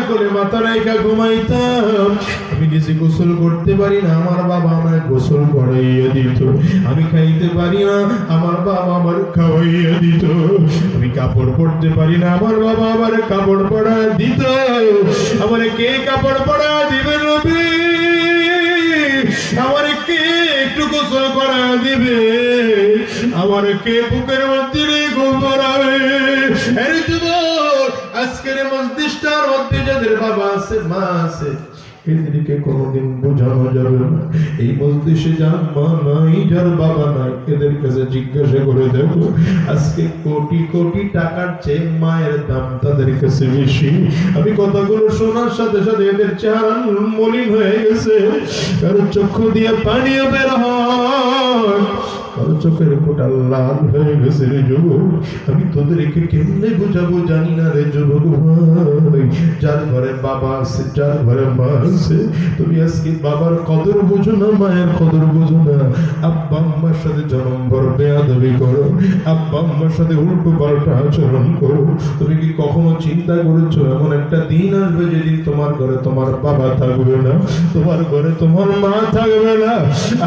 কোলে মাথা রেখা ঘুমাইতাম। আমি নিজে গোসল করতে পারি না, আমার বাবা আমায় গোসল করাইয়া দিত। আমি খাইতে পারি না, আমার বাবা আমার খাওয়াইয়া দিত। আমি কাপড় পরতে পারি না, আমার বাবা আমার কাপড় পরা দিত। আমার কে কাপড় পরা দিবে নবী? আমার কে একটু গোসল করা দিবে? আমার কে বুকের মধ্যে গোবরাবে? আরে যুবক, আজকের মসজিদটার মধ্যে যাদের বাবা আছে, মা আছে, এদেরকে কোনোদিন বোঝানো যাবে না। এই মসজিদে যার মা নাই, যার বাবা নাই, এদের কাছে জিজ্ঞাসা করে দেখো, আজকে কোটি কোটি টাকার চেয়ে মায়ের দাম তাদের কাছে বেশি। আমি কথাগুলো শোনার সাথে সাথে এদের চেহারা মলিন হয়ে গেছে, কারো চক্ষু দিয়ে পানিও বের হয়, কারো চোখের ফোঁটা লাল হয়ে গেছে। রে যুবক, আমি তোদেরকে কেমনে বোঝাবো জানি না রে যুবক ভাই। যার ঘরে বাবা আছে, যার ঘরে মা আছে, তুমি আজকে বাবার কদর বোঝো না, মায়ের কদর বোঝো না। আব্বা আম্মার সাথে জনমভর বেয়াদবি করো, আব্বা আম্মার সাথে উল্টো পাল্টা আচরণ করো। তুমি কি কখনো চিন্তা করেছো এমন একটা দিন আসবে যেদিন তোমার ঘরে তোমার বাবা থাকবে না, তোমার ঘরে তোমার মা থাকবে না?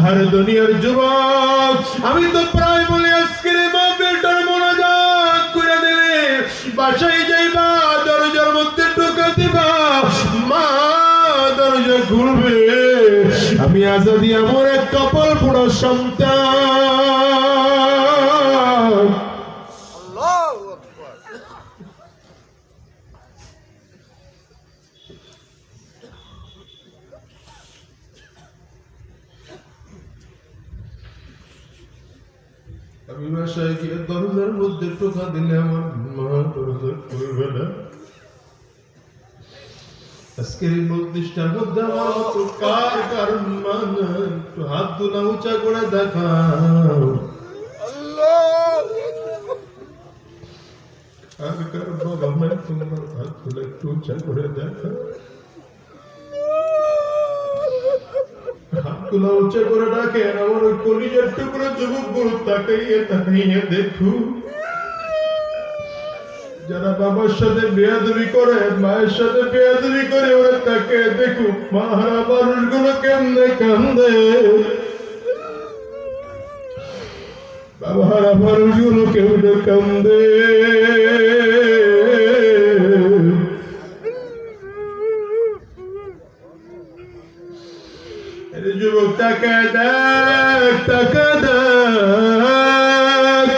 আরে দুনিয়ার যুবক, আমি তো প্রায় বলি আজকের মাহফিলটার মোনাজাত করে দিলে বাসায় যাইবা, দরজার মধ্যে ঢোকা দিবা, মা দরজা খুলবে, আমি আজাদি আমার এক কপাল পুরো সন্তান। আল্লাহু আকবার। আমি বাসায় গিয়ে দরজার মধ্যে টোকা দিলে আমার মা দরজা খুলবে না। আজকের এই মসজিদটার মধ্যে আমার মতো কার কার মা নাই? একটু হাত দুলা উঁচা করে দেখাও। আল্লাহু আকবার। কার কার বাবা মা তোমার হাত দুলা একটু উঁচা করে দেখাও। হাত তুলা উঁচা করে ডাকেন আমার ওই কলিজার টুকরো যুবকগুলো, তাকাইয়ে তাকাইয়ে দেখো, যারা বাবার সাথে বেয়াদবি করে, মায়ের সাথে বেয়াদবি করে, ওরা তাকে দেখো, মাহারা মানুষগুলো কেমনে কান্দে, বাবারা মানুষগুলো কেমনে কান্দে। যুবক টাকা দেখ, টাকা দেখ,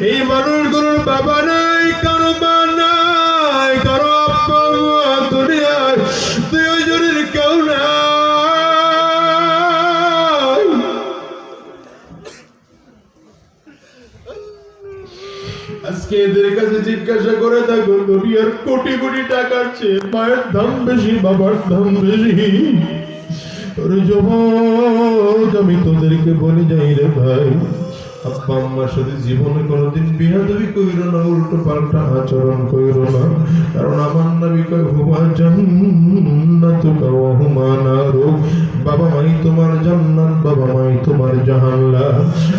এই মানুষগুলোর বাবা নাই, কারো মা নাই, কারো আব্বা মা দুনিয়ায় দুজনের কেউ নাই। আজকে এদের কাছে জিজ্ঞাসা করে দেখো, দুনিয়ার কোটি কোটি টাকার চেয়ে মায়ের দাম বেশি, বাবার দাম বেশি। ওরে যুবক, আমি তোদেরকে বলে যাই রে ভাই, আব্বা আম্মার সাথে জীবনে কোনোদিন বেয়াদবি কইরো না, উল্টো পাল্টা আচরণ কইরো না। কারণ আমার নবী কয়, হুমা জান্নাতুকা ওয়া হুমা নারুক। বাবা মাই তোমার জান্নাত, বাবা মাই তোমার জাহান্নাম।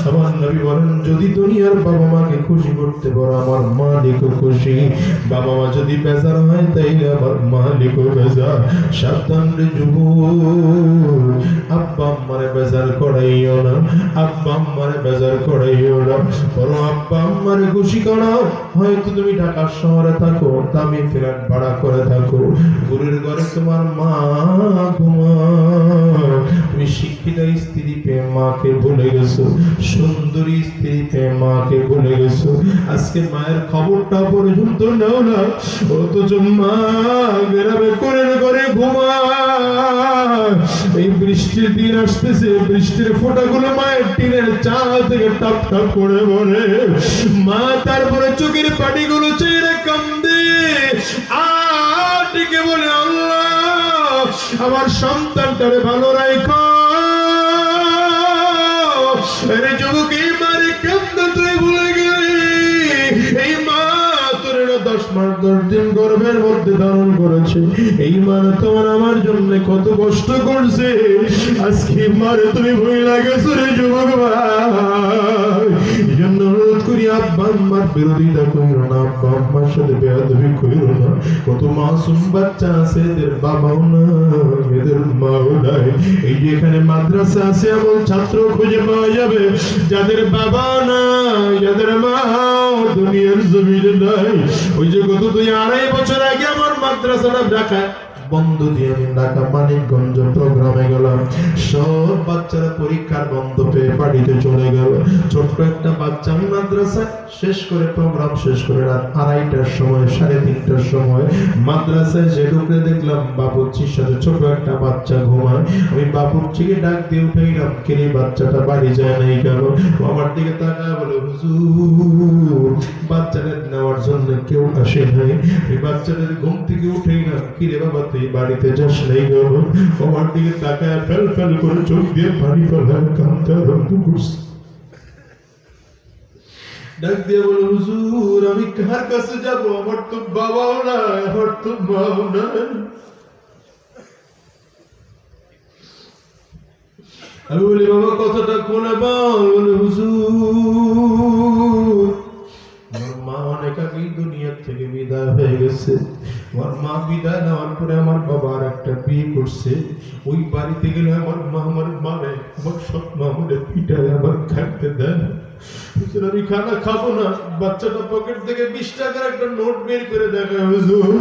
আমার নবী বলেন, যদি দুনিয়ার বাবা মাকে খুশি করতে পারো, আমার মালিকও খুশি। বাবা মা যদি বেজার হয়, তাইলে আমার মালিকও বেজার। সাবধান রে যুবক, আব্বা আম্মারে বেজার করাইও না, আব্বা আম্মারে বেজার করাইও না, বরং আব্বা আম্মারে খুশি করাও। হয়তো তুমি ঢাকা শহরে থাকো, দামি ফ্ল্যাট ভাড়া করে থাকো, গুরুর ঘরে তোমার মা ঘুমায়, তুমি শিক্ষিত স্ত্রী পেয়ে মাকে ভুলে গেছো, সুন্দরী স্ত্রী পেয়ে মাকে ভুলে গেছো। আজকে মায়ের খবরটা পর্যন্ত নাও না, অথচ মা গ্রামে করে করে ঘুমায়। এই বৃষ্টির দিন আসতেছে, বৃষ্টির ফোঁটাগুলো মায়ের টিনের চাল থেকে টাপ টাপ করে বলে, মা তারপরে চোখের পাটিগুলো চেয়ে কান্দে, আর ডেকে বলে, আল্লাহ আমার সন্তানটারে ভালো রাখো। আরে যুবক, এই মারে কেমনে তুই ভুলে গেলি? এই মা তোর 10 মাস 10 দিন গর্ভের মধ্যে ধারণ করেছে, এই মা তোমার আমার জন্য কত কষ্ট করছে, আজকে মারে তুমি ভুলে গেছো রে যুবক ভাই। এই জন্য অনুরোধ করি আব্বা আম্মার বিরোধিতা কইরো না, আব্বা আম্মার সাথে বেয়াদবি কইরো না। কত মাসুম বাচ্চা আছে এদের বাবাও না, এদের মাও নাই। এই যে এখানে মাদ্রাসা আছে এমন ছাত্র খুঁজে পাওয়া যাবে যাদের বাবা নাই, যাদের মা দুনিয়ার জমিনে নাই। ওই যে গত 2-2.5 বছর আগে আমার মাদ্রাসাটা ঢাকায় বন্ধ দিয়ে আমি ঢাকা মানিকগঞ্জ প্রোগ্রামে গেলাম। সব বাচ্চারা পরীক্ষার বন্ধ পেয়ে বাড়িতে চলে গেল। ছোট্ট একটা বাচ্চা, আমি মাদ্রাসা শেষ করে প্রোগ্রাম শেষ করে রাত 2:30টার সময় 3:30টার সময় মাদ্রাসায় যে ঢুকে দেখলাম বাবুর্চির সাথে ছোট একটা বাচ্চা ঘুমায়। আমি বাবুর্চিকে ডাক দিয়ে উঠে গেলাম, কে বাচ্চাটা বাড়ি যায় নাই কেন? আমার দিকে তাকায় বলে, হুজুর বাচ্চাটা নেওয়ার জন্য কেউ আসে নাই। এই বাচ্চাটার ঘুম থেকে উঠে গেলাম, কিরে বাবা তুই বাড়িতে যাস নাই গেল? আমার দিকে তাকায় ফেল ফেল করে চোখ দিয়ে পানি ফেলায় কাঁদতে আরম্ভ করছে। ডাক দিয়ে বলে, হুজুর আমি কার কাছে যাব? আমার তো বাবাও নাই, আমার তো মাও নাই। আমি বলি, বাবা কথাটা কোনে বল? বলে, হুজুর আমার মা অনেক আগেই দুনিয়া থেকে বিদায় হয়ে গেছে। আমার মা বিদায় নেওয়ার পরে আমার বাবা আর একটা বিয়ে করছে। ওই বাড়িতে গেলে আমার মা আমার মারে, আমার সব মা আমারে পিটায়, আমার খাইতে দেয়। আমি খানা খাবো না। বাচ্চাটা পকেট থেকে 20 টাকার একটা নোট বের করে দেখায়, হুজুর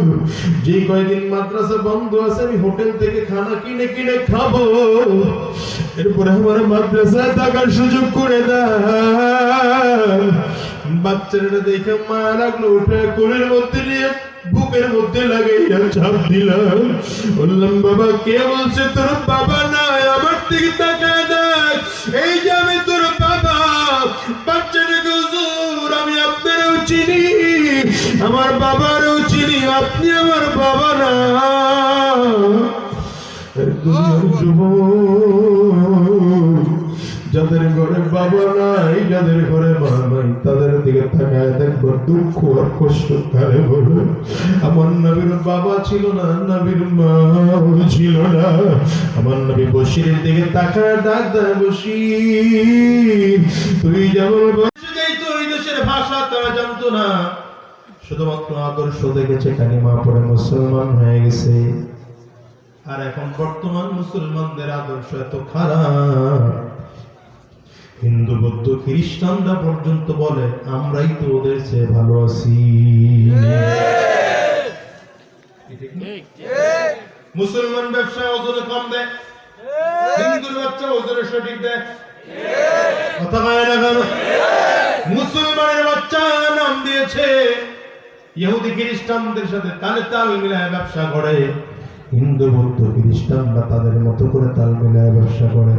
যে কয়দিন মাদ্রাসা বন্ধ আছে আমি হোটেল থেকে খানা কিনে কিনে খাবো, এরপরে আমার মাদ্রাসায় থাকার সুযোগ করে দেয়। বাচ্চাটা দেখে মায়া লাগলো, উঠে কোলের মধ্যে নিয়ে বুকের মধ্যে লাগাইয়া চাপ দিলাম। বললাম, বাবা কে বলছে তোর বাবা নাই? আমার দিকে তাকায় দেখ, এই যে আমি তোর বাবা। বাচ্চাটাকে, হুজুর আমি আপনারও চিনি, আমার বাবারও চিনি, আপনি আমার বাবা না। যাদের ঘরে বাবা নাই, যাদের ঘরে মা নাই, তাদের দিকে তাকায় দেখবো দুঃখ আর কষ্ট কারে বলে। আমার নবীর বাবা ছিল না, নবীর মা ছিল না। আমার নবী বশিরের দিকে তাকায় ডাক দেয়, বশির তুই যেমন ওই দেশের ভাষা তারা জানতো না, শুধুমাত্র আদর্শ দেখেছে, কালিমা পড়ে মুসলমান হয়ে গেছে। আর এখন বর্তমান মুসলমানদের আদর্শ এত খারাপ, হিন্দু বৌদ্ধ খ্রিস্টানরা পর্যন্ত বলে আমরাই তো ওদের চেয়ে ভালো আছি। মুসলমান ব্যবসায় ওজনে কম দেয়, হিন্দুর বাচ্চা ওজনে সঠিক দেয়। কথা কয় না কেন? মুসলমানের বাচ্চা নাম দিয়েছে ইহুদি খ্রিস্টানদের সাথে তালে তাল মিলায় ব্যবসা করে, হিন্দু বৌদ্ধ খ্রিস্টানরা তাদের মতো করে তাল মিলায় ব্যবসা করে।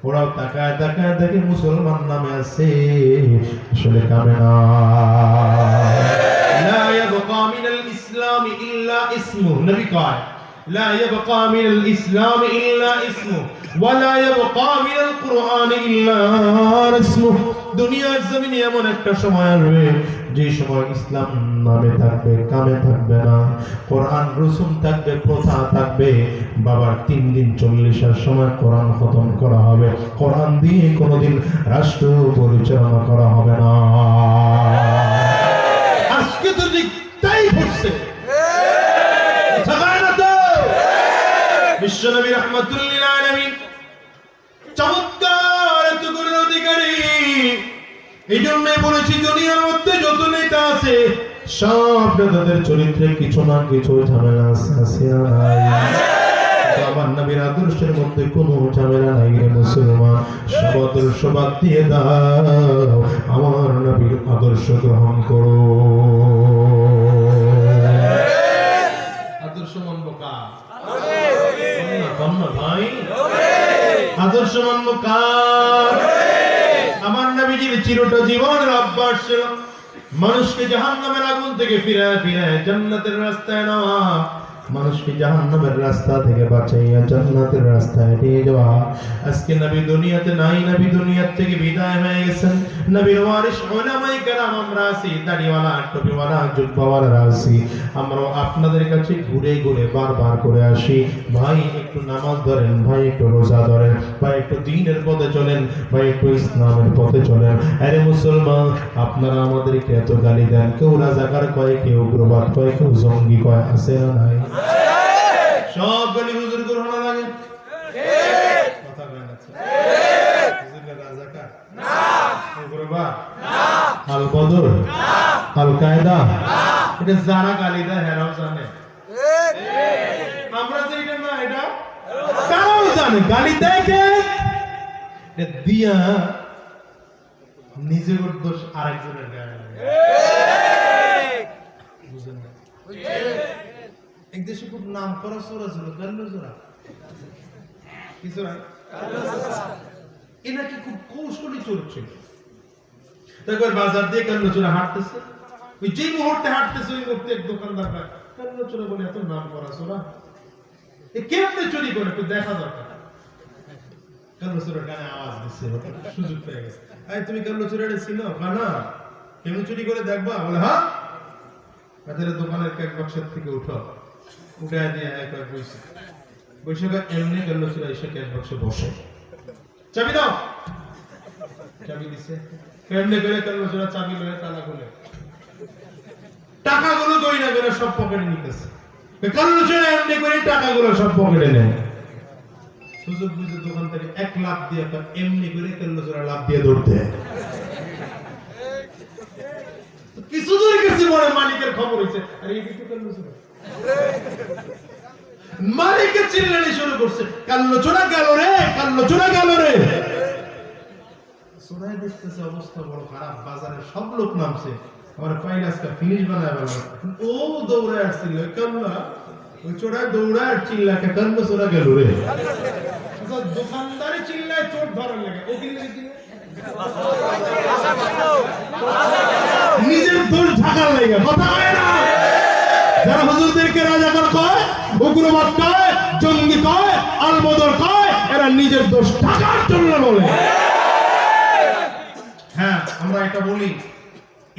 ওরাও তাকায় তাকায় দেখে মুসলমান নামে আছে, আসলে কামে না। লা ইয়াবকা মিনাল ইসলাম ইল্লা ইসমুহু, নবী কয় লা ইয়াবকা মিনাল ইসলাম ইল্লা ইসমুহু ওয়া লা ইয়াবকা মিনাল কুরআন ইল্লা রাসমুহু। দুনিয়ার জমিনে এমন একটা সময় আসবে যে সময় ইসলাম নামে থাকবে, কামে থাকবে না। কোরআন রসুম থাকবে, প্রথা থাকবে। বাবার 3 দিন 40 সময় কোরআন খতম করা হবে। কোরআন দিয়ে কোনোদিন রাষ্ট্র পরিচালনা করা হবে না। আজকে তো ঠিক তাই হচ্ছে। বিশ্বনবী রাহমাতুল লিল আলামিন চমৎকার এত গুণের অধিকারী। এই জন্যই বলেছি দুনিয়ার মধ্যে যত নেতা আছে সব নেতাদের চরিত্রে কিছু না কিছু ঝামেলা আছে। আমার নবীর আদর্শের মধ্যে কোনো ঝামেলা নাই রে মুসলমান। সব আদর্শ বাদ দিয়ে দাও, আমার নবীর আদর্শ গ্রহণ করো। আদর্শ মানবো কার? ভাই আদর্শ মানবো কার? আমার নবীজির চিরটা জীবনের অভ্যাস ছিল মানুষকে জাহান্নামের আগুন থেকে ফিরায় ফিরায় জান্নাতের রাস্তায় নেওয়া। মানুষকে জাহান্নামের রাস্তা থেকে বাঁচাইয়া জান্নাতের রাস্তায় নিয়ে যাওয়া। আজকে নবী দুনিয়াতে নাই, নবী দুনিয়ার থেকে বিদায় হয়ে গেছেন। নবীর ওয়ারিস উলামায়ে কেরাম আমরা আছি, দাড়িওয়ালা টুপিওয়ালা জুব্বাওয়ালা আছি। আমরা আপনাদের কাছে ঘুরে ঘুরে বারবার করে আসি, ভাই একটু নামাজ ধরেন, ভাই একটু রোজা ধরেন, ভাই একটু দ্বীনের পথে চলেন, ভাই একটু ইসলামের পথে চলেন। আরে মুসলমান, আপনারা আমাদেরকে এত গালি দেন, কেউ রাজাকার কয়, কেউ উগ্রবাদ কয়, কেউ জঙ্গি কয়, আছে না নাই? সব গালি হুজুর গ্রহণ লাগে, কথা কয় না? হুজুর রাজাকার না, উগ্রবাদ না, আল বদর না, আল কায়দা এটা যারা গালি দেয় হেরাও জানে, আমরা যে এটা না এটা তারাও জানে। গালি দেয় কে? দিয়া নিজের দোষ আরেকজনের গায়ে লাগে। বুঝেন না? এক দেশে খুব নাম করা চোরা ছিল, গাল্লো চোরা। কি চোরা? এনাকে খুব কৌশলী চোর ছিল। একবার বাজার দিয়ে গাল্লো চোরা হাঁটতেছে, ওই যে মুহূর্তে হাঁটতেছে ওই মুহূর্তে এক দোকানদার গাল্লো চোরা বলে এত নাম করা চোরা, এ কেমনে চুরি করে একটু দেখা দরকার। গাল্লো চোরের গানে আওয়াজ দিচ্ছে, সুযোগ পেয়ে গেছে। এই তুমি গাল্লো চোরাটা চিনো? না, কেমন চুরি করে দেখবা? বলে হ্যাঁ। তাদের দোকানের কেক বাক্সের থেকে উঠে দিয়ে একবার বসে বসে এমনি গাল্লো চোরা এসে কেক বাক্সে বসে, চাবি দাও, চাবি দিছে। কেমনে করে গাল্লো চোরা চাবি লয়ে তালা খুলে টাকাগুলো গয়না করে সব পকেটে নিতেছে। গাল্লো চোরা এমনি করে টাকাগুলো সব পকেটে নেয়। সুযোগ বুঝে দোকান থেকে 1 লাখ দিয়ে এমনি করে গাল্লো চোরা লাভ দিয়ে দৌড়তে কিছু দূর গেছে, বড় মালিকের খবর হয়েছে, আরে এই কিছু গাল্লো চোরা। মালিকের চিল্লানি শুরু করছে, গাল্লো চোরা গেল রে, গাল্লো চোরা গেল রে। চোরাই দেখতেছে অবস্থা বড় খারাপ, বাজারে সব লোক নামছে, আমার ফাইনাসটা ফিনিশ বানায় বলা। ও দৌড়ায় আসছিল, কাল্লা ওই চোরা দৌড়ায় আর চিল্লাকে গাল্লো চোরা গেল রে। দোকানদারে চিল্লায় চোর ধরার লাগে, ও কি লাগে? নিজের দোষ ঢাকার লাগে, কথা হয় না? যারা হুজুরদেরকে রাজাকার কয়, উগ্রবাদ কয়, জঙ্গি কয়, আলবদর কয়, এরা নিজের দোষ ঢাকার জন্য বলে। হ্যাঁ, আমরা এটা বলি,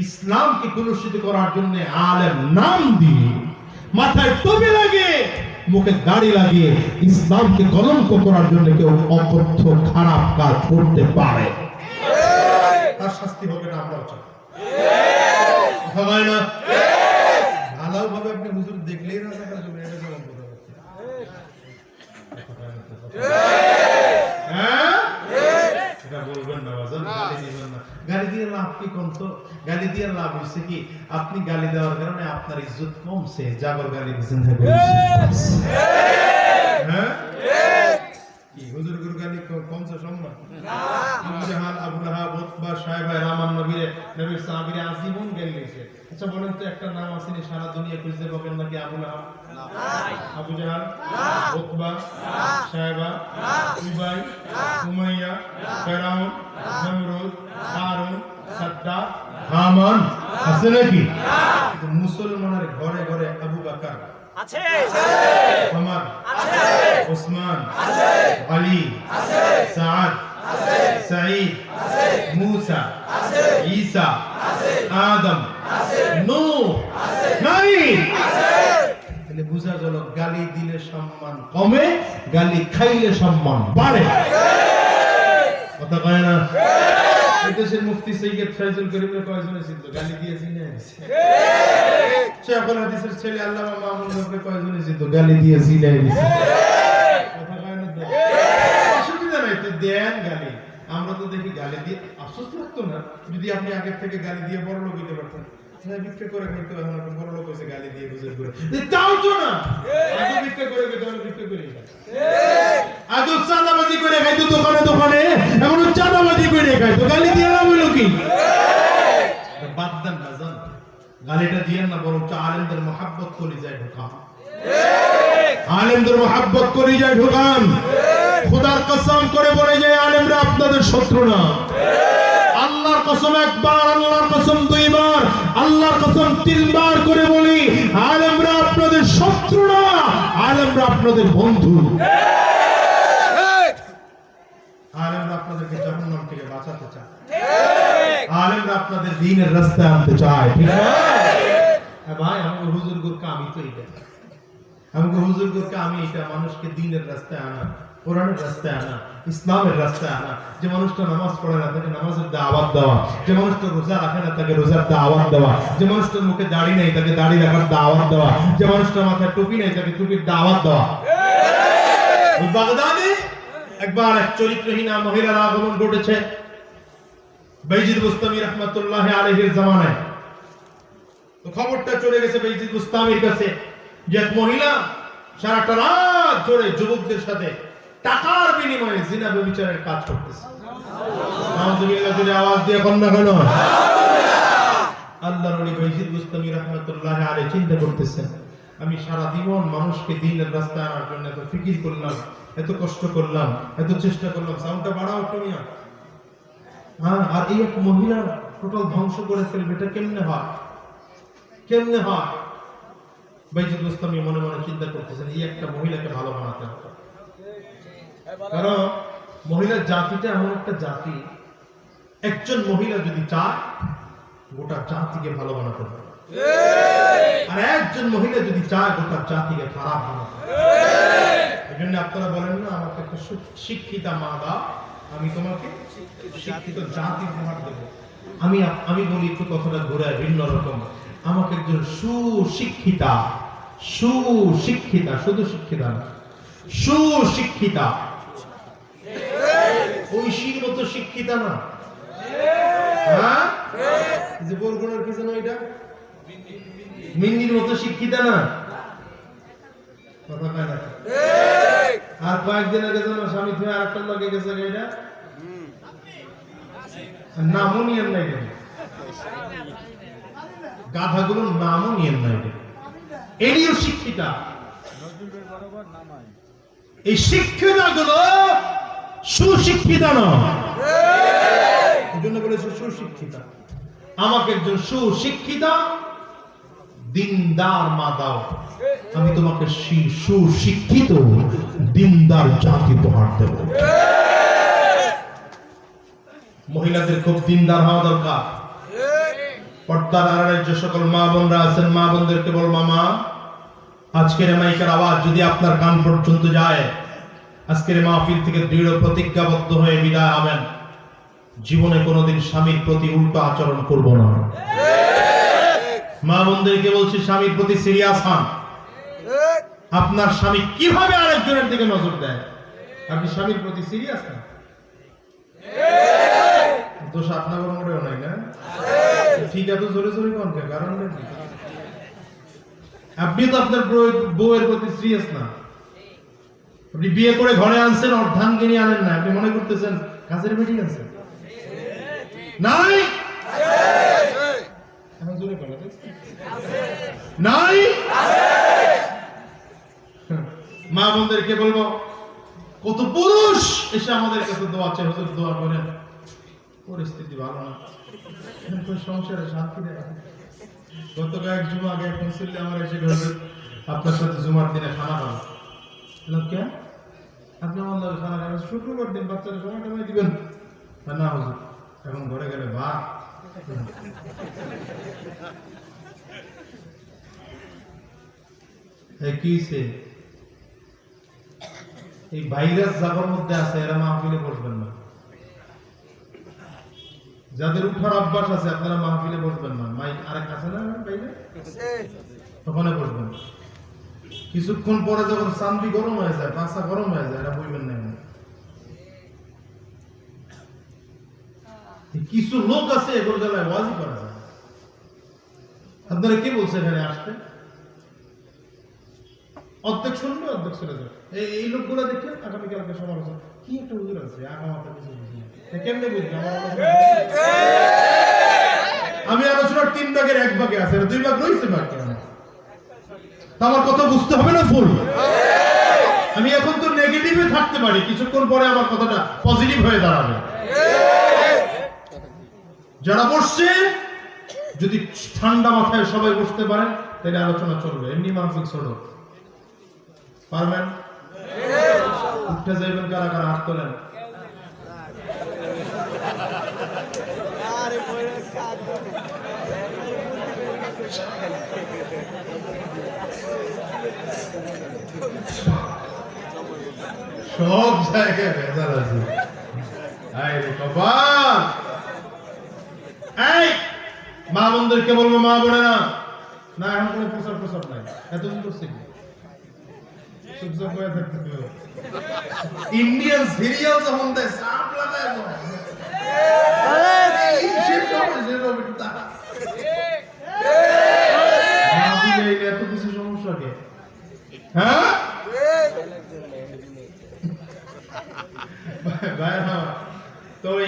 ইসলামকে কলুষিত করার জন্য আলেম নাম দিয়ে, মাথায় টুপি লাগিয়ে, মুখে দাড়ি লাগিয়ে ইসলামকে কলঙ্ক করার জন্য কেউ অকথ্য খারাপ কাজ করতে পারে, তার শাস্তি হবে না। আমরা চাই না ভালো ভাবে আপনি হুজুর দেখলেই না থাকার জন্য এটা যেমন কথা হচ্ছে। হ্যাঁ, এটা বলবেন না বাজার, গালি দিবেন না। গালি দিয়ে লাভ কি? কোন তো গালি দিয়ে লাভ হচ্ছে কি? আপনি গালি দেওয়ার কারণে আপনার ইজ্জত কমছে, যাবার গালি দিচ্ছেন। হ্যাঁ, কি হুজুর গুরু গালি কমছে সম্মান? আবু জাহাল, আবু লাহাব, উতবা, শায়বা, রামান নবীরে, নবীর সাহাবীরা আজীবন গালি দিয়েছে। আচ্ছা বলেন তো, একটা নাম আছে নি সারা দুনিয়া খুঁজতে পাবেন নাকি? আবু লাহাব, আবু জাহাল, উতবা, শায়বা, উবাই, উমাইয়া, ফেরাউন, নমরুদ, কারুন, সাদ্দাত, হামান আছে নাকি? মুসলমানের ঘরে ঘরে আবু বকর আছে, ওমর আছে, ওসমান আছে, আলী আছে, সাদ আছে, সাঈদ আছে, মুসা আছে, ঈসা আছে, আদম আছে, নূহ আছে, নাই আছে। তাহলে বুঝা গেল, গালি দিলে সম্মান কমে, গালি খাইলে সম্মান বাড়ে। কথা কয় না? দেশের মুফতি সৈয়দ ফয়জুল করিমের কয়জনে ছিল গালি দিয়েছি না? শেখুল হাদিসের ছেলে আল্লামা মামুন নবরে কয়জনে ছিল গালি দিয়েছি না? কথা কয় না? অসুবিধা নাই তো, দেন গালি। আমরা তো দেখি গালি দিয়ে আফসোস লাগতো না যদি আপনি আগের থেকে গালি দিয়ে বড় লোক হইতে পারতেন। ভিক্ষা করে খাইতো, এখন আপনি বড় লোক হয়েছে গালি দিয়ে বুঝে করে তাও তো না। আগে ভিক্ষা করে খেতে, ভিক্ষা করে আগে চাঁদাবাজি করে খাইতো দোকানে দোকানে, এখন চাঁদাবাজি করে খাইতো, গালি দিয়ে লাভ হইল কি? বাদ দেন না, জান গালিটা দিয়েন না, বরং আলেমদের মহাব্বত করে যায় ঢোকান, আলেমদের মহাব্বত করে যায় ঢোকান। খোদার কসম করে বলে যায় আলেমরা আপনাদের শত্রু না। আল্লাহর কসম একবার, আল্লাহর কসম দুইবার, আল্লাহর কসম তিনবার করে বলি, আলেমরা আপনাদের শত্রু না। আপনাদের বন্ধু, ঠিক আলেমরা আপনাদেরকে জাহান্নাম থেকে বাঁচাতে চায়, আলেমরা আপনাদের দ্বীনের রাস্তায় আনতে চায়, ঠিক না? হ্যাঁ ভাই, আমাকে হুজুরগুরকে আমি তো এটা, আমাকে হুজুরগুরকে আমি এটা, মানুষকে দ্বীনের রাস্তায় আনা, কোরআনের রাস্তায় আনা, ইসলামের রাস্তায় আনা। যে মানুষটা নামাজ পড়ে না তাকে নামাজের দাওয়াত দেওয়া, যে মানুষটা রোজা রাখে না তাকে রোজার দাওয়াত দেওয়া, যে মানুষটার মুখে দাড়ি নেই তাকে দাড়ি রাখার দাওয়াত দেওয়া, যে মানুষটার মাথায় টুপি নেই তাকে টুপির দাওয়াত দেওয়া। বাগদাদে একবার এক চরিত্রহীনা মহিলার আগমন ঘটেছে বাইজিদ বুস্তামি রাহমাতুল্লাহ আলাইহির জামানায়। তো খবরটা চলে গেছে বাইজিদ বুস্তামির কাছে যে এক মহিলা সারাটা রাত ধরে যুবকদের সাথে টাকার বিনিময়ে জিনা ব্যভিচারের কাজ করতেছে। নাউযুবিল্লাহ, যদি আওয়াজ দিয়ে কোন না কেন আল্লাহর ওলি বাইজিদ বুস্তামি রাহমাতুল্লাহ আলাইহি চিন্তা করতেছেন, আমি সারা জীবন মানুষকে দ্বীনের রাস্তায় আনার জন্য এত ফিকির করলাম, এত কষ্ট করলাম, এত চেষ্টা করলাম, সাউন্ডটা বাড়াও একটু মিয়া। হ্যাঁ, আর এই এক মহিলা টোটাল ধ্বংস করে ফেলবে, এটা কেমনে হয়? কেমনে হয়? বাইজিদ বুস্তামি মনে মনে চিন্তা করতেছেন এই একটা মহিলাকে ভালো বানাতে হবে। কারণ মহিলার জাতিটা এমন একটা জাতি, একজন মহিলা যদি চায় গোটা জাতিকে ভালো বানাতে পারে, আর একজন মহিলা যদি চায় গোটা জাতিকে খারাপ বানাতে পারে। এই জন্য আপনারা বলেন না, আমাকে একটা শিক্ষিতা মা দাও, আমি তোমাকে শিক্ষিত জাতি উপহার দেবো। আমি বলি একটু কথাটা ঘুরে ভিন্ন রকম, আমাকে একজন সুশিক্ষিতা, সুশিক্ষিতা, শুধু শিক্ষিতা না, সুশিক্ষিতা, ঐশীর মতো শিক্ষিতা না। হ্যাঁ, যে বরগুনার কি জানো এটা, মিন্নির মতো শিক্ষিতা না। কথা কয় না? আর কয়েকদিন আগে জানো স্বামী তুমি আরেকটা লাগে গেছে এটা, নামও নিয়েন নাই, গাধাগুলোর নামও নিয়েন নাই, এরিও শিক্ষিতা। এই শিক্ষিতা গুলো সুশিক্ষিতা নয়, এই জন্য বলেছে সুশিক্ষিতা। আমাকে একজন সুশিক্ষিতা দিনদার মা দাও, আমি তোমাকে সুশিক্ষিত দিনদার জাতি উপহার দেব। মহিলাদের খুব দিনদার হওয়া দরকার। পর্দার আড়ালে যে সকল মা বোনরা আছেন, মা বোনদেরকে বল, মামা আজকের মাইকের আওয়াজ যদি আপনার কান পর্যন্ত যায়, আজকের মাহফিল থেকে দৃঢ় প্রতিজ্ঞাবদ্ধ হয়ে বিদায় হবেন, জীবনে কোনোদিন স্বামীর প্রতি উল্টো আচরণ করব না। মা বোনদেরকে বলছি, স্বামীর প্রতি সিরিয়াস হন। আপনার স্বামী কিভাবে আরেকজনের দিকে নজর দেয়, আপনি স্বামীর প্রতি সিরিয়াস না? দোষ আপনার মোটেও নাই না? ঠিক আছে, জোরে জোরে কোন কারণ নেই, আপনি তো আপনার বউয়ের প্রতি সিরিয়াস না। আপনি বিয়ে করে ঘরে আনছেন, অর্ধাঙ্গিনী আনেন না, আপনি মনে করতেছেন কাজের বেটি আনছেন। নাই এখন জোরে বলো, নাই। মা বোনদেরকে বলবো, কত পুরুষ এসে আমাদের কাছে দোয়া চাই, হুজুর দোয়া করেন, পরিস্থিতি ভালো না, সংসারে শান্তি নেই। গত কয়েক জুমা আগে এখন ছিল আমার এসে ঘরে, আপনার সাথে জুমার দিনে খানা খাবো। কে আপনি আমার খানা খাবেন? শুক্রবার দিন বাচ্চারা সময় টময় দিবেন না হুজুর, এখন ঘরে গেলে ভাত। এই ভাইরাস যাবার মধ্যে আছে, এরা মাহফিলে বসবেন না। যাদের উঠার অভ্যাস আছে আপনারা মাহফিলে বসবেন না। মাইক আরেক আছে না বাইরে, ওখানে বসবেন। কিছুক্ষণ পরে যখন চান্দি গরম হয়ে যায়, পাশা গরম হয়ে যায়, এরা বইবেন না। কিছু লোক আছে এগুলো জ্বালায় ওয়াজি করা যায়। আপনারা কে বলছে এখানে আসতে? অর্ধেক শুনবে, অর্ধেক চলে যাবে। এই লোকগুলো দেখে আগামীকালকে সমালোচনা, কি একটা হুজুর আছে আগামাতা কিছু বুঝি কেমনে বুঝলি? আমি আলোচনার 3 ভাগের 1 ভাগে আছে, 2 ভাগ রয়েছে বাকি। আমার কথা বুঝতে হবে না ফুল। আমি এখন তো নেগেটিভে থাকতে পারি, কিছুক্ষণ পরে আমার কথাটা পজিটিভ হয়ে দাঁড়াবে। যারা বসছে যদি ঠান্ডা মাথায় সবাই বসতে পারেন তাহলে আলোচনা চলবে, এমনি মানসিক ছোট। পারবেন? উঠে যাইবেন কারা কারা হাত তোলেন। সব জায়গায় ভেজাল আছে। এই রে কপাল। এই মা বোনদেরকে বলবো, মা বোনেরা, না এখন কোনো প্রসাব প্রসাব নাই, এতদিন করছে কি চুপচাপ হয়ে থাকতে হবে। ইন্ডিয়ান সিরিয়াল যখন দেয় সাপ লাগায় এত কিছু সমস্যা কে? হ্যাঁ তো ওই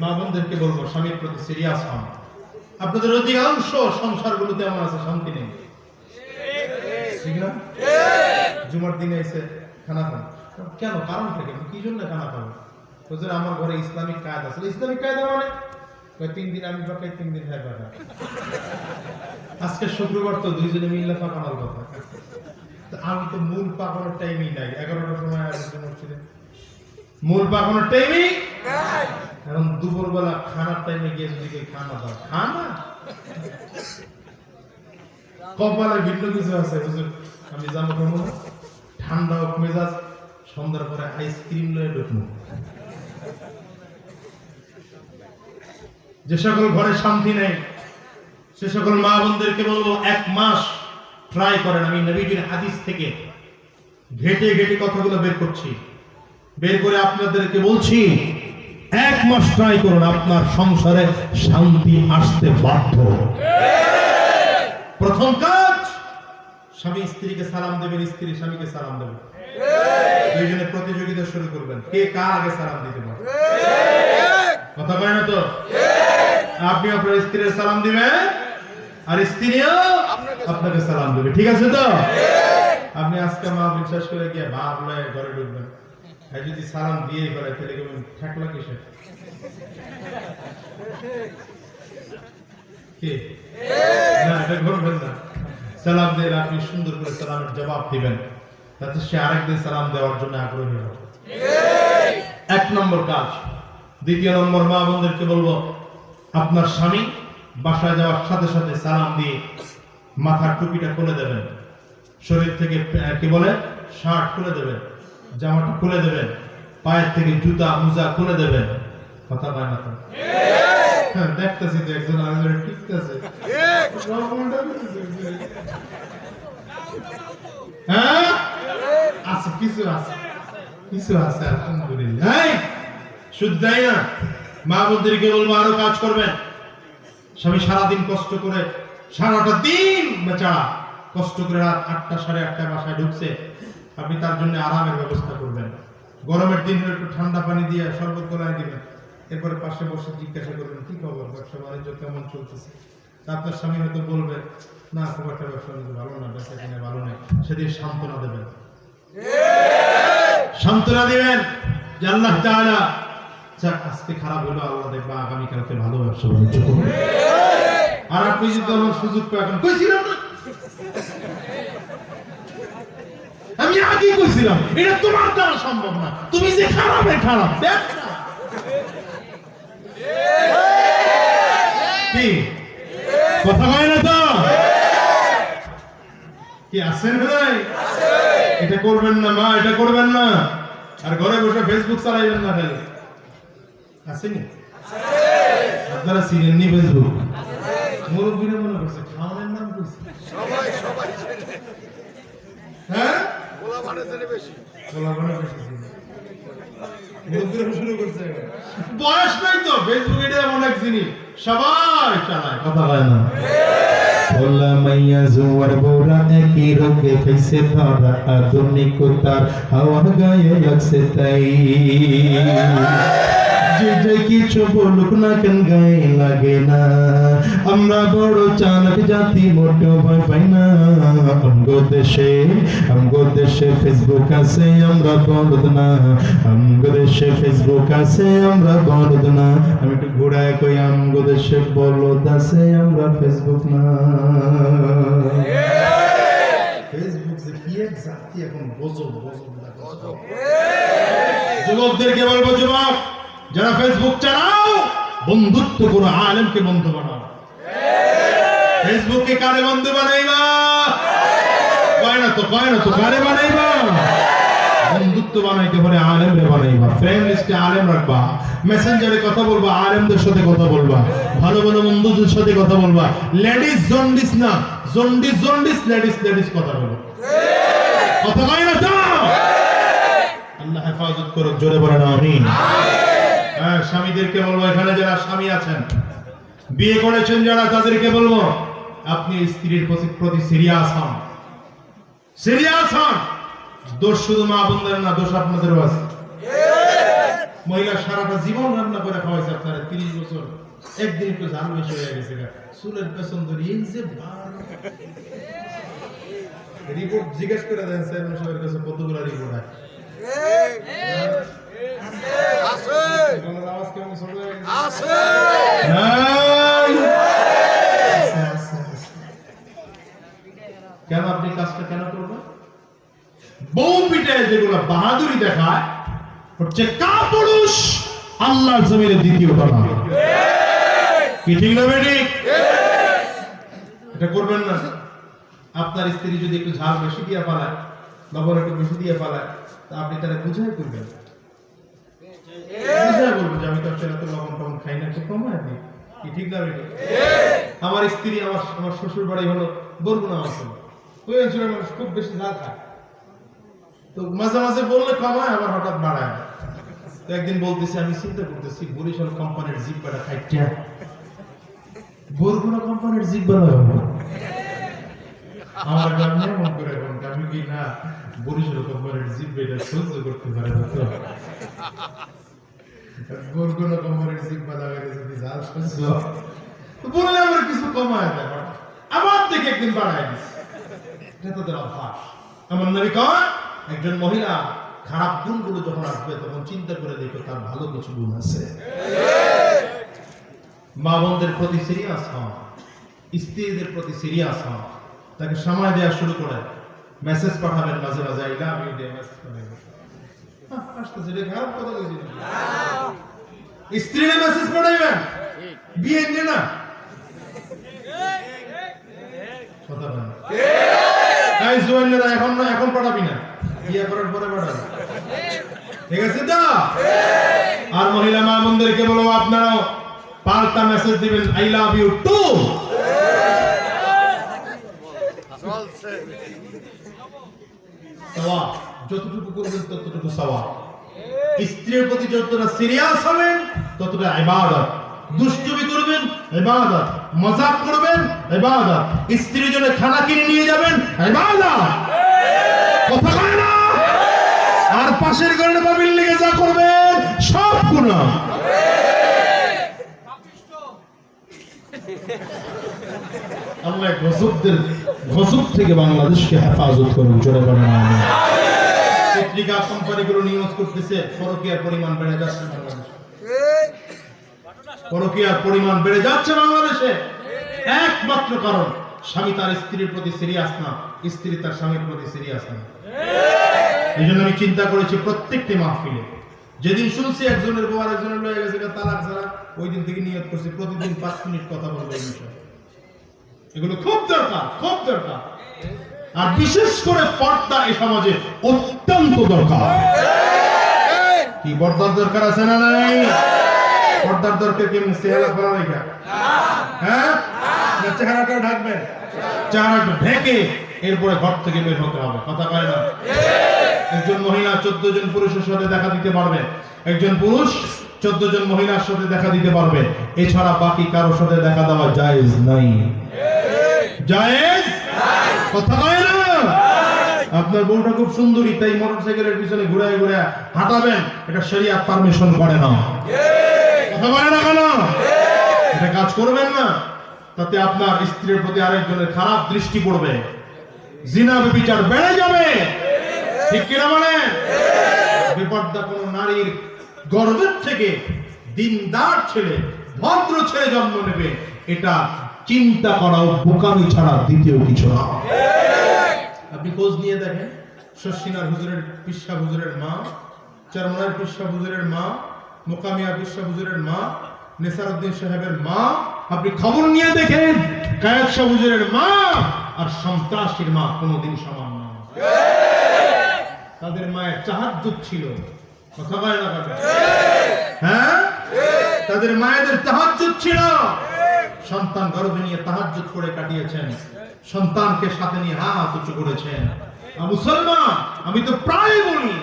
মা বোনদেরকে বলবো স্বামীর প্রতি সিরিয়াস হন। আপনাদের অধিকাংশ সংসারগুলোতে এমন আছে শান্তি নেই, ঠিক না? জুমার দিনে এসে খানা খান, কেন? কারণ থেকে কি জন্য খানা খাবো? বুঝলেন, আমার ঘরে ইসলামিক কায়দা আছে। ইসলামিক কায়দা মানে 3 দিন আমি পাকাই, 3 দিন ভাই পাকা। আজকে শুক্রবার তো দুইজনে মিলে পাকানোর কথা। আমি তো মূল পাকানোর টাইমই নাই, 11টার সময় আসছে মসজিদে, মূল পাকানোর টাইমই নাই। এখন দুপুরবেলা খানার টাইমে গিয়ে যদি খানা দাও, খানা কপালে ভিন্ন কিছু আছে। বুঝুন, আমি জানো কেমন ঠান্ডা হোক মেজাজ, সন্ধ্যার পরে আইসক্রিম লয়ে ঢুকবো। যে সকল ঘরে শান্তি নেই সে সকল মা বোনদেরকে বলবো 1 মাস ট্রাই করেন। আমি নবীজির হাদিস থেকে ঘেটে ঘেটে কথাগুলো বের করছি, বের করে আপনাদেরকে বলছি 1 মাস ট্রাই করুন, আপনার সংসারে শান্তি আসতে বাধ্য। প্রথম কাজ, স্বামী স্ত্রীকে সালাম দেবেন, স্ত্রী স্বামীকে সালাম দেবেন। দুইজনে প্রতিযোগিতা শুরু করবেন, কে কার আগে সালাম দিতে পারে। কথা বলে না তো? আপনি আপনার স্ত্রীর সালাম দিবেন আর স্ত্রীও আপনাকে সালাম দেবে, ঠিক আছে তো? আপনি আজকে মা বিশ্বাস করে গিয়ে ভাব লয়ে ঘরে ঢুকবেন, আর যদি সালাম দিয়ে ফেলে তাহলে কেমন ঠাকলা কিসে? কি না, এটা করবেন না। সালাম দিয়ে আপনি সুন্দর করে সালামের জবাব দিবেন, তাতে সে আরেকদিন সালাম দেওয়ার জন্য আগ্রহী হবে। 1 নম্বর কাজ। 2 নম্বর, মা বোনদেরকে বলবো আপনার স্বামী বাসায় যাওয়ার সাথে সাথে সালাম দিয়ে মাথার টুপিটা খুলে দেবেন, শরীর থেকে কি বলে শার্ট খুলে দেবেন, জামাটা খুলে দেবেন, পায়ের থেকে জুতা মোজা খুলে দেবেন। কথা বলে না তো? হ্যাঁ, দেখতেছি তো একজন আরেকজনের টিকতেছে। হ্যাঁ আছে, কিছু আছে, কিছু আছে আলহামদুলিল্লাহ। শুধু তাই না, মা বোনদেরকে বলবো আরো কাজ করবেন। স্বামী সারাদিন কষ্ট করে, সারাটা দিন বেচারা কষ্ট করে রাত 8টা 8:30 বাসায় ঢুকছে, আপনি তার জন্য আরামের ব্যবস্থা করবেন। গরমের দিন হলে একটু ঠান্ডা পানি দিয়ে শরবত গলায় দিবেন, এরপরে পাশে বসে জিজ্ঞাসা করবেন কি খবর, ব্যবসা বাণিজ্য কেমন চলতেছে। আপনার স্বামী হয়তো বলবে না, খুব একটা ব্যবসা বাণিজ্য ভালো না, ব্যবসা কিনে ভালো নেই। সেদিন সান্ত্বনা দেবেন, সান্ত্বনা দিবেন যে আল্লাহ তাআলা যাক আজকে খারাপ হলো, আল্লাহ দেখবা আগামীকালকে ভালো ব্যবসা বাণিজ্য করবে। আর আপনি যদি আমার সুযোগ পাবেন, কইছিলাম না, আমি আগেই কইছিলাম এটা তোমার দ্বারা সম্ভব না, তুমি যে খারাপে খারাপ। দেখ না কি কথা হয় না তো? কি আছেন ভাই? এটা করবেন না মা, এটা করবেন না। আর ঘরে বসে ফেসবুক চালাইবেন না খালি। আসেনি আপনারা চিনেন নি ফেসবুক? মুরব্বীরা মনে করছে খাওয়ানোর নাম কইছে সবাই সবাই চেনে। হ্যাঁ, গোলা মানে চেনে বেশি, গোলা মানে বেশি চিনে। মুরব্বীরা শুরু করছে, বয়স নাই তো, ফেসবুক এটা এমন এক জিনিস সবাই চালায়। কথা হয় না? ওলা মাইয়া জোয়ার বোরা একই রঙে খাইছে ধরা, আধুনিকতার হাওয়া গায়ে লাগছে তাই। যে যে কিছু বলুক না কেন গায়ে লাগে না, আমরা বড় চালাক জাতি, মোটেও ভয় পাই না। আমগো দেশে ফেসবুক আছে, আমরা বলদ না। আমগো দেশে ফেসবুক আছে, আমরা বলদ না। আমি একটু ঘোড়ায় কই, আমগো দেশে বলদ আছে, আমরা ফেসবুক না। ফেসবুক ফেসবুক যে কি এক জাতি এখন গজব গজব। যুবকদেরকে বলবো, যুবক যারা ফেসবুক চালাও, বন্ধুত্ব করো, আলেমকে বন্ধু বানাও। ফেসবুককে কারে বন্ধু বানাইবা? কয় না তো কারে বানাইবা? বন্ধুত্ব বানাইতে পারে আলেমরে বানাইবা, ফ্রেন্ড লিস্টে আলেম রাখবা, মেসেঞ্জারে কথা বলবা, আলেমদের সাথে কথা বলবা, ভালো ভালো বন্ধুদের সাথে কথা বলবা। লেডিস জন্ডিস না, জন্ডিস লেডিস কথা বলো। কথা কয় না তো? আল্লাহ হেফাজত করুক, জোরে বলেন আমিন। হ্যাঁ, স্বামীদেরকে বলবো, এখানে যারা স্বামী আছেন, বিয়ে করেছেন যারা, তাদেরকে বলবো আপনি স্ত্রীর প্রতি সিরিয়াস হন। দোষ শুধু মা বোনদের না, দোষ আপনাদেরও আছে। মহিলা সারাটা জীবন রান্না করে খাওয়াইছে আপনারা, 30 বছর, একদিন একটু ঝাল বেশি হয়ে গেছে, চুলের পেছন ধরে এই যে রিপোর্ট জিজ্ঞেস করে দেন চেয়ারম্যান সাহেবের কাছে, কতগুলো রিপোর্ট আছে। কেন আপনি কাজটা কেন করবেন? বউ পিঠে যেগুলো বাহাদুরি দেখায় হচ্ছে কাপুরুষ আল্লাহর জমিনে দ্বিতীয় কথা। কি ঠিক না বেটি? এটা করবেন না। আপনার স্ত্রী যদি একটু ঝাল বেশি দিয়ে পালায়, লবণ একটু বেশি দিয়ে পালায়, তা আপনি তারা বুঝাই করবেন, বলবেন যে আমি তো আসলে তো লবণ টবণ খাই না, একটু কমায় দিই। কি ঠিক না বেটি? আমার স্ত্রী, আমার শ্বশুর বাড়ি হলো বরগুনা অঞ্চল, ওই অঞ্চলের মানুষ খুব বেশি ঝাল খায়, তো মাঝে মাঝে বললে কমায়, আবার হঠাৎ বাড়ায়। তো একদিন বলতেছি, আমি চিন্তা করতেছি, বরিশাল কোম্পানির জিব্বাটা খাইটা বরগুনা কোম্পানির জিব্বা লাগাবো। আমার গ্রামে মন করে এখন আমি কি না বরিশাল কোম্পানির জিব্বাটা সহ্য করতে পারে না, তো বরগুনা কোম্পানির জিব্বা লাগাইলে যদি ঝাল সহ্য তো বললে আমার কিছু কমায় দেয়, আবার থেকে একদিন বাড়ায় দিচ্ছে। এটা তাদের অভ্যাস। আমার নবী কয়, একজন মহিলা খারাপ গুণগুলো যখন আসবে তখন চিন্তা করে দেখো তার ভালো কিছু গুণ আছে। মা বোনদের প্রতি সিরিয়াস হন, স্ত্রীদের প্রতি সিরিয়াস হন, তাকে সময় দেওয়া শুরু করে, মেসেজ পাঠাবেন মাঝে মাঝে, I love you day message পাঠাবেন। আসতেছে এটা খারাপ কথা কইছি না, স্ত্রীরা মেসেজ পাঠাইবেন, বিয়ে নিয়ে না কথা বলেন। এই জোয়ানরা এখন পাঠাবি না, বিয়ে করার পরে পাঠাবি, ঠিক আছে তো? আর মহিলা মা বোনদেরকে বলবো, আপনারাও পাল্টা মেসেজ দিবেন, আই লাভ ইউ টু। সওয়াব যতটুকু করবেন ততটুকু সওয়াব। স্ত্রীর প্রতি যতটা সিরিয়াস হবেন ততটা ইবাদত। দুষ্টুমি করবেন ইবাদত, মজাক করবেন ইবাদত, স্ত্রীর জন্য খানা কিনে নিয়ে যাবেন ইবাদত। কথা কয় না? আর পাশের ঘরের বাবির লেগে যা করবেন সব গুনাহ। আল্লাহ গজব থেকে বাংলাদেশকে হেফাজত করুন, জোরে বলেন আমিন। পত্রিকা কোম্পানিগুলো নিউজ করতেছে পরকীয়ার পরিমাণ বেড়ে যাচ্ছে বাংলাদেশে, পরকীয়ার পরিমাণ বেড়ে যাচ্ছে বাংলাদেশে। একমাত্র কারণ স্বামী তার স্ত্রীর প্রতি সিরিয়াস না, স্ত্রী তার স্বামীর প্রতি সিরিয়াস না। এই জন্য আমি চিন্তা করেছি প্রত্যেকটি মাহফিলে যেদিন শুনছি একজনের বউ আরেকজনের লয়ে গেছে তালাক ছাড়া, ওই দিন থেকে নিয়ত করছি প্রতিদিন 5 মিনিট কথা বলবো এই বিষয়ে। এগুলো খুব দরকার। আর বিশেষ করে পর্দা এই সমাজে অত্যন্ত দরকার। কি পর্দার দরকার আছে না নাই? পর্দার দরকার কেমন? চেহারা খোলা রেখা, হ্যাঁ, না চেহারাটা ঢাকবেন? চেহারাটা ঢেকে এরপরে ঘর থেকে বের হতে হবে, কথা কয় না? একজন মহিলা 14 জন পুরুষের সাথে দেখা দিতে পারবে, একজন পুরুষ 14 জন মহিলার সাথে দেখা দিতে পারবে, এছাড়া বাকি কারোর সাথে দেখা দেওয়া জায়েজ নাই। জায়েজ কথা কয় না? আপনার বউটা খুব সুন্দরী, তাই মোটরসাইকেলের পিছনে ঘুরায় হাঁটাবেন, এটা শরীয়ত পারমিশন করে না। কথা বলে না কেন? এটা কাজ করবেন না, তাতে আপনার স্ত্রীর প্রতি আরেকজনের খারাপ দৃষ্টি পড়বে, জিনা ব্যভিচার বেড়ে যাবে, ঠিক কিনা বলেন? বেপর্দা কোন নারীর গর্ভের থেকে দিনদার ছেলে, ভদ্র ছেলে জন্ম নেবে, এটা চিন্তা করাও বোকামি ছাড়া দ্বিতীয় কিছু না। আপনি খোঁজ নিয়ে দেখেন, শশিনার হুজুরের পিসা হুজুরের মা, চরমনার পিসা হুজুরের মা, মোকামিয়া পিসা হুজুরের মা, নেসারউদ্দিন সাহেবের মা, আপনি খবর নিয়ে দেখেন কায়েদ শাহ হুজুরের মা আর সন্ত্রাসীর মা কোনোদিন সমান না। তাদের মায়ের তাহাজ্জুদ ছিল, কথা বলে না কথা? হ্যাঁ, তাদের মায়েদের তাহাজ্জুদ ছিল। সন্তান গর্ভে নিয়ে তাহাজ্জুদ করে কাটিয়েছেন, সন্তানকে সাথে নিয়ে হাত উঁচু করেছেন। মুসলমান, আমি তো প্রায় বলি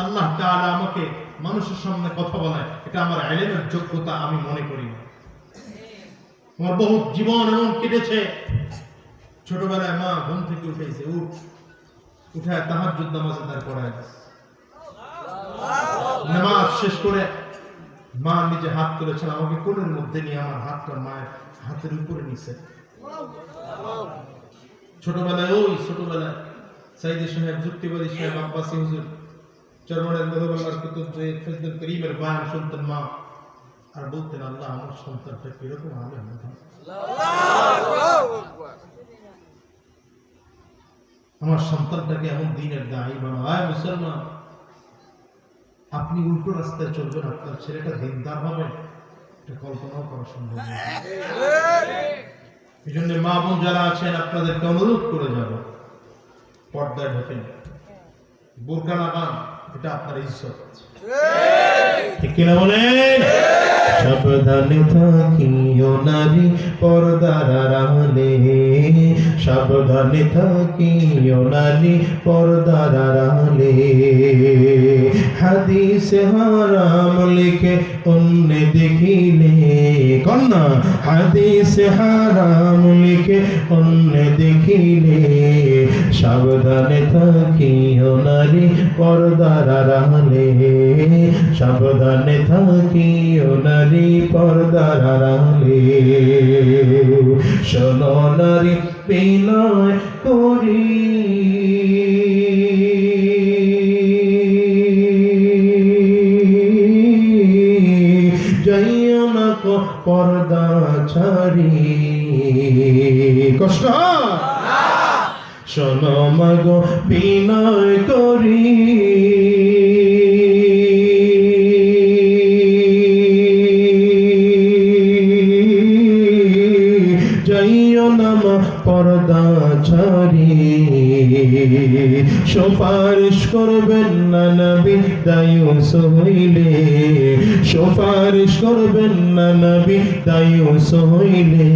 আল্লাহ তাআলা আমাকে মানুষের সামনে কথা বলায়, এটা আমার ইলমের যোগ্যতা আমি মনে করি না। আমার বহু জীবন এমন কেটেছে, ছোটবেলায় মা ঘুম থেকে উঠেছে, উঠায় তাহাজ্জুদ নামাজ আদায় করায়, নামাজ শেষ করে মা নিজে হাত তুলেছেন, আমাকে কোলের মধ্যে নিয়ে আমার হাতটা মায়ের হাতের উপরে নিছে। ছোটবেলায় সাইদি সাহেব, যুক্তিবাদী সাহেব, আব্বাসী হুজুর, চরমনের মহল্লার কুতুব সৈয়দ ফজলুল করিমের বয়ান শুনতেন মা, আর বলতেন আল্লাহ আমার সন্তানটা কিরকম আলেম, আমার সন্তানটাকে এমন দিনের দায়ী বানায়। মুসলমান, আপনি উল্টো রাস্তায় চলবেন, আপনার ছেলেটা দিনদার হবে, এটা কল্পনাও করা সম্ভব না। এই জন্য মা বোন যারা আছেন আপনাদেরকে অনুরোধ করে যাব, পর্দায় ঢোকেন, বোরকা লাগান, এটা আপনার ইজ্জত, ঠিক কিনা বলেন? সাবধানে থাকিও নারী পর্দার আড়ালে, সাবধানে থাকিও নারী পর্দার আড়ালে, হাদিসে হারাম লিখে অন্য দেখিলে, কন্যা হাদিসে হারাম লিখে অন্য দেখিলে, সাবধানে থাকিও নারী পর্দার আড়ালে, সাবধানে থাকিও নারী পর্দার আড়ালে। শোনো নারী বিনয় করি, যাইও না কো পর্দা ছাড়ি, কষ্ট হয়? শোনো মাগো বিনয় করি, যাইও না মা পর্দা ছাড়ি, সুপারিশ করবেন না নবী দায়ুস হইলে, সুপারিশ করবেন না নবী দায়ুস হইলে,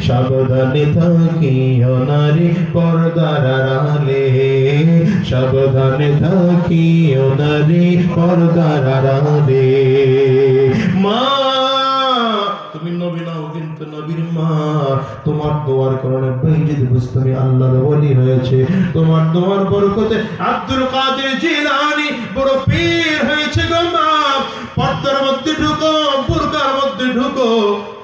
সাবধানে থাকিও নারী পর্দার আড়ালে, সাবধানে থাকিও নারী পর্দার আড়ালে। মা তুমি নবী নাও কিন্তু নবীর মা, তোমার দোয়ার কারণে বাইজিদ বুস্তামি আল্লাহর ওলি হয়েছে, তোমার দোয়ার বরকতে আব্দুল কাদের জিলানী বড় পীর হয়েছে গো মা। পর্দার মধ্যে ঢুকো, বুরকার মধ্যে ঢুকো,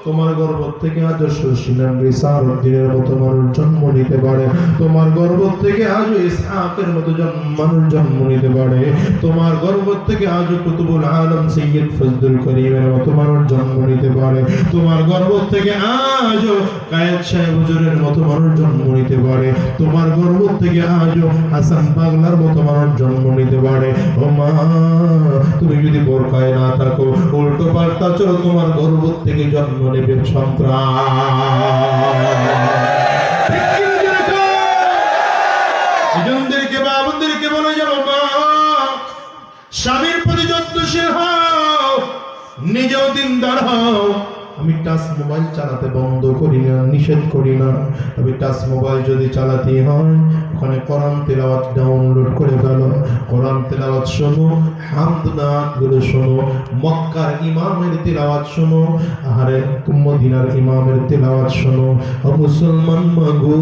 তোমার গর্ভ থেকে আজ শশিনাম রিসালউদ্দিনের মতো মানুষ জন্ম নিতে পারে, তোমার গর্ভ থেকে আজ ইসহাকের মতো মানুষ জন্ম নিতে পারে, তোমার গর্ভ থেকে আজ কুতুবুল আলম সৈয়দ ফজলুল করিমের মতো মানুষ জন্ম নিতে পারে, তোমার গর্ভ থেকে আজ কায়েদ সাহেব হুজুরের মতো মানুষ জন্ম নিতে পারে, তোমার গর্ভ থেকে আজ হাসান পাগলার মতো মানুষ জন্ম নিতে পারে। ও মা, তুমি যদি বোরকায় না থাকো, উল্টো পাল্টা চলো, তোমার গর্ভ থেকে জন্ম নেবে সন্তান। বলে যাবো মা, স্বামীর প্রতি যত্নশীল হও, নিজেও দিনদার হও। আমি টাচ মোবাইল চালাতে বন্ধ করি না, নিষেধ করি না, তবে টাচ মোবাইল যদি চালাতে হয় ওখানে কোরআন তেলাওয়াত ডাউনলোড করে ফেলো, কোরআন তেলাওয়াত শোনো, হামদ নাত গুলো শোনো, মক্কার ইমামের তেলাওয়াত শোনো, আরে মদিনার ইমামের তেলাওয়াত শোনো। ও মুসলমান মাগো,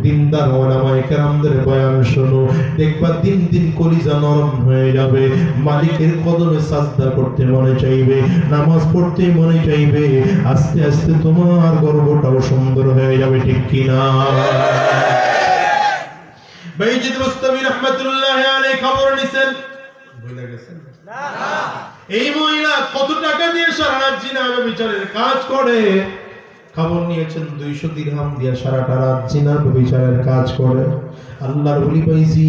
দিনদার ওলামায়ে কেরামদের বয়ান শোনো, দেখবা দিন দিন কলিজা নরম হয়ে যাবে, মালিকের কদমে সাজদা করতে মনে চাইবে, নামাজ পড়তে মনে চাইবে, আস্তে আস্তে তোমার গর্বটাও সুন্দর হয়ে যাবে, ঠিক কিনা? বাইজিদ মুস্তামি রাহমাতুল্লাহি আলাইহি খবর নিছেন, ভুলে গেছেন না? এই মহিলা কত টাকা দিয়ে সারা রাত জিনা বিচারের কাজ করে, খবর নিয়েছেন 200 দিরহাম দিয়ে সারাটা রাত জিনা ব্যভিচারের কাজ করে আল্লাহর ওলি পাইছি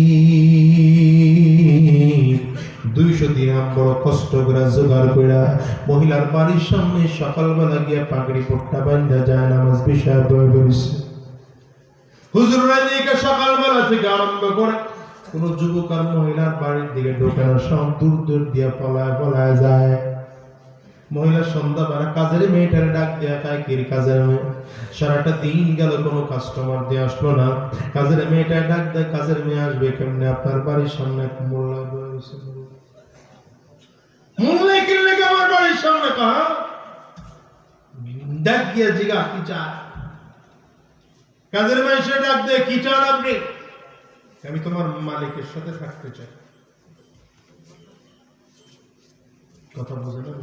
200 দিরহাম বড় কষ্ট করে জোগাড় করে মহিলার বাড়ির সামনে সকালবেলা গিয়ে পাগড়ি পট্টা বাঁধা যায় নামাজ বিষয় বই বলছে হুজুররা দিকে সকালবেলা থেকে আরম্ভ করে কোন যুবক আর মহিলার বাড়ির দিকে ঢোকানোর সব দূর দূর দিয়ে পলায় যায় মহিলা সন্ধ্যাবেলা কাজের মেয়েটারে ডাক দেয়া কায় কি কাজের মেয়ে সারাটা দিন গেল কোনো কাস্টমার দিয়ে আসলো না কাজের মেয়েটা ডাক দেয় কাজের মেয়ে আসবে কেমনে আপনার বাড়ির সামনে মোল্লা বসে মোল্লা কিনলে আমার বাড়ির সামনে কাহা ডাক গিয়া জিগা কি চায় কাজের মেয়ে সে ডাক দেয় কি চান আপনি আমি তোমার মালিকের সাথে থাকতে চাই কথা বুঝে না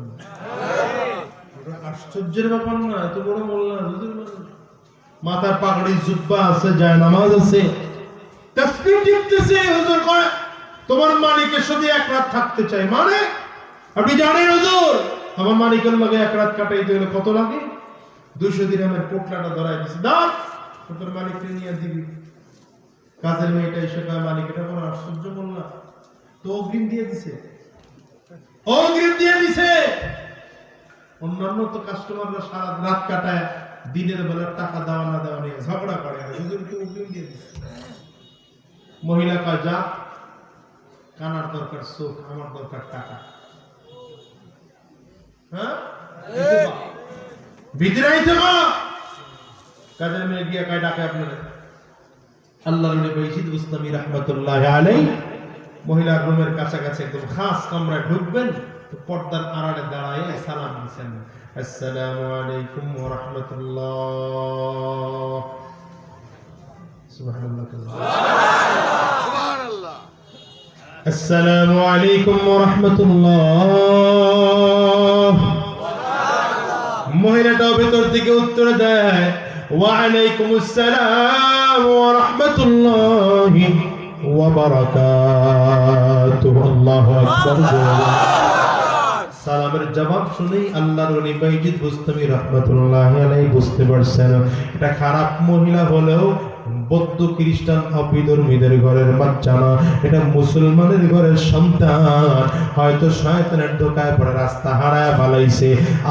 আশ্চর্যের ব্যাপার না এত বড় মোল্লা মাথার পাগড়ি জুব্বা আছে যায় নামাজ আছে তাসবিহ টিপতেছে হুজুর কয় তোমার মালিকের সাথে এক রাত থাকতে চাই মানে আপনি জানেন হুজুর আমার মালিকের লগে এক রাত কাটাইতে হলে কত লাগে 200 দিরহামের পোটলাটা ধরাই দিছে দাও তোর মালিককে নিয়ে দিবি কাজের মেয়েটা এসে কয় মালিক এটা বড় আশ্চর্য মোল্লা তো অগ্রিম দিয়ে দিছে অন্যান্য তো কাস্টমাররা সারা রাত কাটায় দিনের বেলা টাকা দেওয়া না দেওয়া নিয়ে ঝগড়া করে মহিলা কয় যা কানার দরকার সুখ আমার দরকার টাকা হ্যাঁ ভিতরে কাজের মেয়ে গিয়া কয় ডাকে আপনারা আল্লাহর নবী বাইজিদ বুস্তামি রাহমাতুল্লাহি আলাইহি মহিলার রুমের কাছাকাছি একদম খাস কামরায় ঢুকবেন তো পর্দার আড়ালে দাঁড়ায় সালাম দিবেন আসসালামু আলাইকুম ওয়া রাহমাতুল্লাহ সুবহানাল্লাহ সুবহানাল্লাহ আসসালামু আলাইকুম ওয়া রাহমাতুল্লাহ মহিলাটা ভিতর থেকে উত্তর দেয় ওয়া আলাইকুমুস সালাম ওয়া রাহমাতুল্লাহি ওয়া বারাকাতুহু আল্লাহু আকবার সালামের জবাব শুনেই আল্লাহর ওলি বাইজিদ বুস্তামি রাহমাতুল্লাহি আলাইহি বুঝতে পারছেন এটা খারাপ মহিলা হলেও বৌদ্ধ খ্রিস্টান অবিধর্মীদের ঘরের বাচ্চা না এটা মুসলমানের ঘরের সন্তান হয়তো শয়তানের ধোকায় পড়ে রাস্তা হারায় ফেলাইছে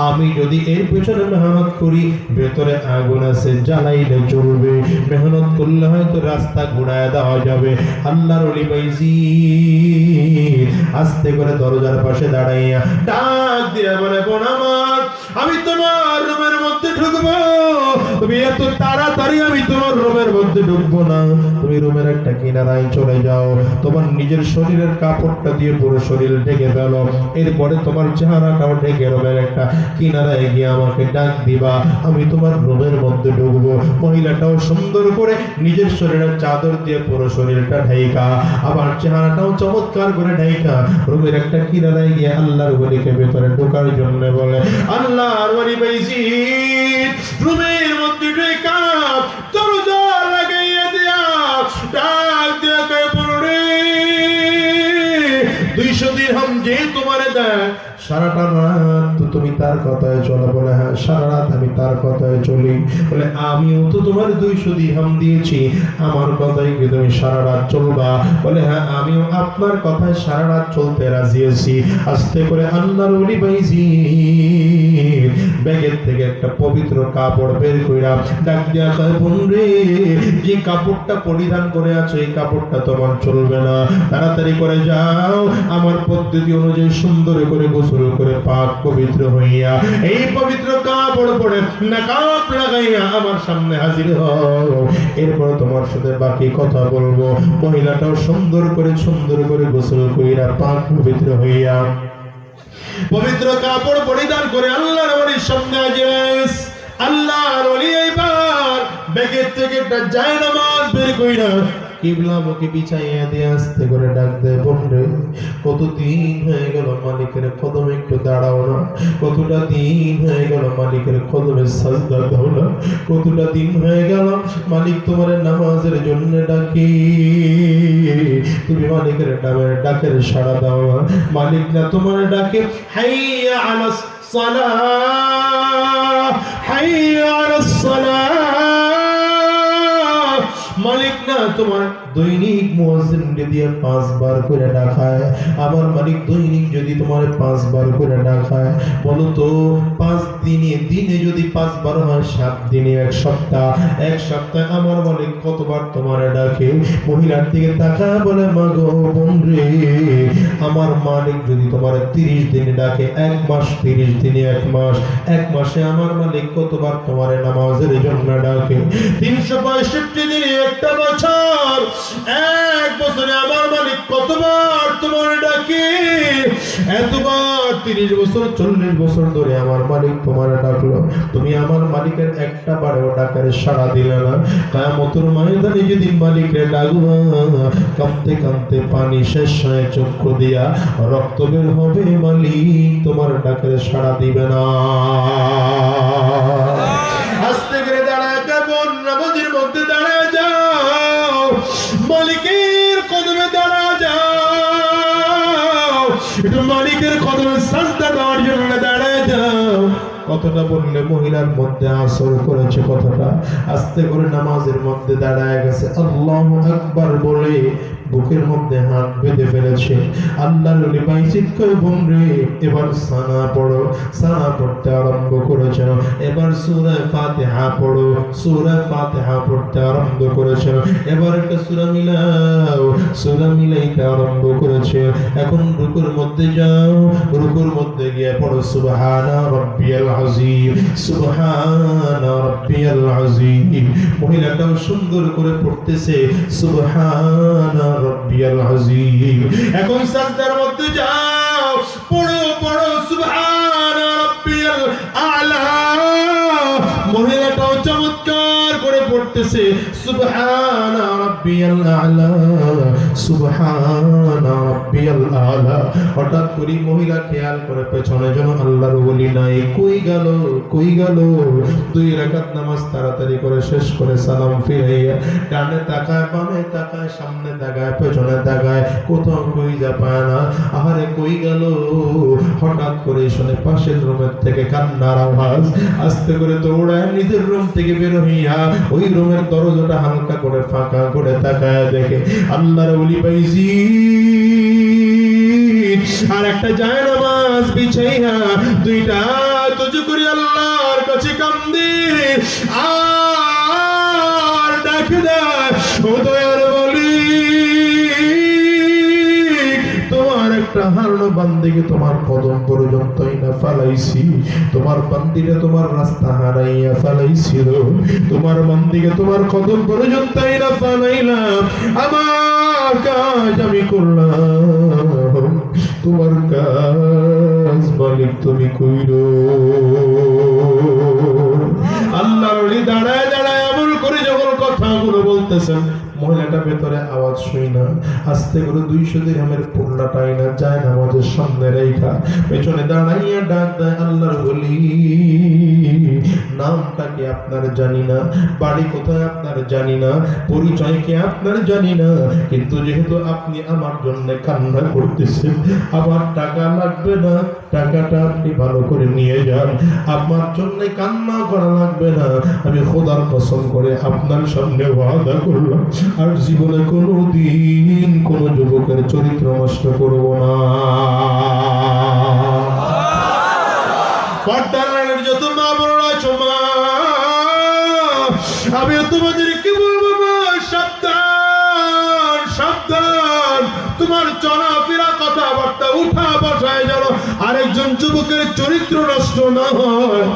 আমি যদি এর পেছনে মেহনত করি ভেতরে আগুন আছে জ্বালাইলে চলবে মেহনত করলে হয়তো রাস্তা ঘুরায় দেওয়া যাবে আল্লাহর ওলি বাইজিদ আস্তে করে দরজার পাশে দাঁড়াইয়া ডাক দিয়ে বলে বোন আমার আমি তোমার রুমের মধ্যে ঢুকবো তুমি এত তাড়াতাড়ি আমি তোমার রুমের মধ্যে ঢুকবো না তুমি রুমের একটা কিনারায় চলে যাও তোমার নিজের শরীরের কাপড়টা দিয়ে পুরো শরীর ঢেকে ফেলো এরপরে তোমার চেহারাটাও ঢেকে রুমের একটা কিনারায় গিয়ে আমাকে ডাক দিবা আমি তোমার রুমের মধ্যে ঢুকবো মহিলাটাও সুন্দর করে নিজের শরীরের চাদর দিয়ে পুরো শরীরটা ঢেকা আবার চেহারাটাও চমৎকার করে ঢেকা রুমের একটা কিনারায় গিয়ে আল্লাহর ওলিকে ভেতরে ঢোকার জন্য বলে আল্লাহর ওলি বাইজিদ রুমের মধ্যে ঢেকা দরজা লাগাইয়া দিয়া ডাক দিয়া কয় পড়ে 200 দিরহাম যে তোমারে দেয় সারাটা রাত তুমি তার কথায় চলো বলে হ্যাঁ সারা রাত আমি তার কথায় চলি বলে আমিও তো তোমার 200 দিরহাম দিয়েছি আমার কথাই কি তুমি সারা রাত চলবা বলে হ্যাঁ আমিও আপনার কথায় সারা রাত চলতে রাজি আছি আস্তে করে আল্লাহর ওলি বাইজিদ ব্যাগের থেকে একটা পবিত্র কাপড় বের কইরা ডাক দিয়া কয় বোন রে যে কাপড়টা পরিধান করে আছো এই কাপড়টা তোমার চলবে না তাড়াতাড়ি করে যাও আমার পদ্ধতি অনুযায়ী সুন্দর করে গোসল করে পাক পবিত্র হইয়া এই পবিত্র কাপড় পরে নাকাব লাগাইয়া আমার সামনে হাজির হও এরপর তোমার সাথে বাকি কথা বলবো মহিলাটাও সুন্দর করে গোসল কইরা পাক পবিত্র হইয়া পবিত্র কাপড় পরিধান করে আল্লাহর ওলির সামনে হাজির আল্লাহর ওলি এবার ব্যাগের থেকে একটা জায়নামাজ বের কইরা কিবলামুখী বিছাইয়া দিয়ে আস্তে করে ডাক দেয় বোন রে কতদিন হয়ে গেল মালিকের কদমে একটু দাঁড়াও না কতটা দিন হয়ে গেল মালিকের কদমে সাজদা দাও না কতটা দিন হয়ে গেল মালিক তোমার নামাজের জন্য ডাকি তুমি মালিকের ডাকের সাড়া দাও না মালিক না তোমার ডাকে হাইয়া আলাস সালাহ হাইয়া আলাস সালাহ। মালিক না তোমার দৈনিক মুয়াজ্জিনকে দিয়ে 5 বার করে ডাকায়, আমার মালিক দৈনিক যদি তোমার 5 বার করে ডাকায়, বলো তো 5 দিনে যদি 5 বার হয় 7 দিনে এক সপ্তাহে আমার মালিক কতবার তোমার ডাকে? মহিলার দিকে তাকায় বলে মাগো বোন রে, আমার মালিক যদি তোমার 30 দিনে ডাকে, 1 মাস 30 দিনে 1 মাস, 1 মাসে আমার মালিক কতবার তোমার নামাজের জন্য ডাকে? 365 দিনে একটা বছর, 1 বছরে আমার মালিক কতবার তোমার ডাকে? এতবার 30 বছর 40 বছর ধরে আমার মালিক তোমার ডাকলো, তুমি আমার মালিকের একটা বারেও ডাকার সাড়া দিলে না। কিয়ামতের ময়দানে যেদিন মালিকের ডাকবা, কাঁদতে কাঁদতে পানি শেষ হয়ে চক্ষু দিয়া রক্ত বের হবে, মালিক তোমার ডাকের সাড়া দিবে না। আস্তে করে দাঁড়ায় কেমন নামাজের মধ্যে দাঁড়ায় যাও, মালিকের কদমে দাঁড়া যাও, একটু মালিকের কদমে সাজদা দেওয়ার জন্য দাঁড়ায় যাও। কথাটা বললে মহিলার মধ্যে আসর করেছে, কথাটা আস্তে করে নামাজের মধ্যে দাঁড়ায় গেছে, আল্লাহু আকবার বলে বুকের মধ্যে হাত বেঁধে ফেলেছে। আল্লাহর ওলি বাইজিদ কয় বোন রে, এবার সানা পড়ো। সানা পড়তে আরম্ভ করেছে, এবার সূরা ফাতিহা পড়ো। সূরা ফাতিহা পড়তে আরম্ভ করেছে, এবার একটা সূরা মিলাও। সূরা মিলাইতে আরম্ভ করেছে। এখন রুকুর মধ্যে যাও, রুকুর মধ্যে গিয়ে পড়ো সুবহানা রাব্বিয়াল আযীম, সুবহানা রাব্বিয়াল আযীম। মহিলাটাও সুন্দর করে পড়তেছে সুবহানা রাব্বিয়াল আযীম। এখন সাজদার মধ্যে যাও, পড়ো সুবহানা রাব্বিয়াল আ'লা। মহিলাটাও চমৎকার করে পড়তেছে সুবহানা রাব্বিয়াল আ'লা, সুবহানা রাব্বিয়াল আ'লা। হঠাৎ করে মহিলা খেয়াল করে পেছনে যেন আল্লাহর ওলি নাই, কই গেল? 2 রাকাত নামাজ তাড়াতাড়ি করে শেষ করে সালাম ফিরাইয়া ডানে তাকায়, বামে তাকায়, সামনে তাকায়, পেছনে তাকায়, কোথাও কই যা পায় না। আহারে কই গেল? হঠাৎ করে শুনে পাশের রুমের থেকে কান্নার আওয়াজ। আস্তে করে দৌড়ায় নিজের রুম থেকে বের হইয়া ওই রুমের দরজাটা হালকা করে ফাঁকা করে তাকায় দেখে আল্লাহর ওলি বাইজিদ আর একটা জায়নামাজ বিছাইয়া 2টা তুজু করি আল্লাহর কাছে কান্দে আর ডাক দেয়, ও দয়ার বলি তোমার একটা হারানো বান্দিকে তোমার কদম পর্যন্তই না ফালাইছি, তোমার বান্দিরে তোমার রাস্তা হারাইয়া ফালাইছিল, তোমার বান্দিকে তোমার কদম পর্যন্তই না ফালাইলাম। আমার কাজ আমি করলাম, তোমার কাজ মালিক তুমি কইরো। আল্লাহর ওলি দাঁড়ায় এমন করে যখন কথাগুলো বলতেছেন, মহিলাটা ভেতরে আওয়াজ শুই না, আস্তে করে 200 দিরহামের পুরনাটাই না যায় নামাজের সামনে রেখা পেছনে দাঁড়াইয়া ডাক দেয়, আল্লাহর ওলি নামটা কি আপনার জানি না, বাড়ি কোথায় আপনার জানি না, পরিচয় কি আপনার জানি না, কিন্তু যেহেতু আপনি আমার জন্য কান্না করতেছেন, আমার টাকা লাগবে না, টাকাটা আপনি ভালো করে নিয়ে যান, আমার জন্য কান্না করা লাগবে না। আমি খোদার কসম করে আপনার সামনে ওয়াদা করলাম আর জীবনে কোনোদিন কোন যুবকের চরিত্র নষ্ট করব না। পর্দার যত মা বড়রা চমা, আমি তোমাদেরকে বলবো মা, সাবধান সাবধান, তোমার চলাফেরা কথাবার্তা উঠা বসায় যেন আরেকজন যুবকের চরিত্র নষ্ট না হয়।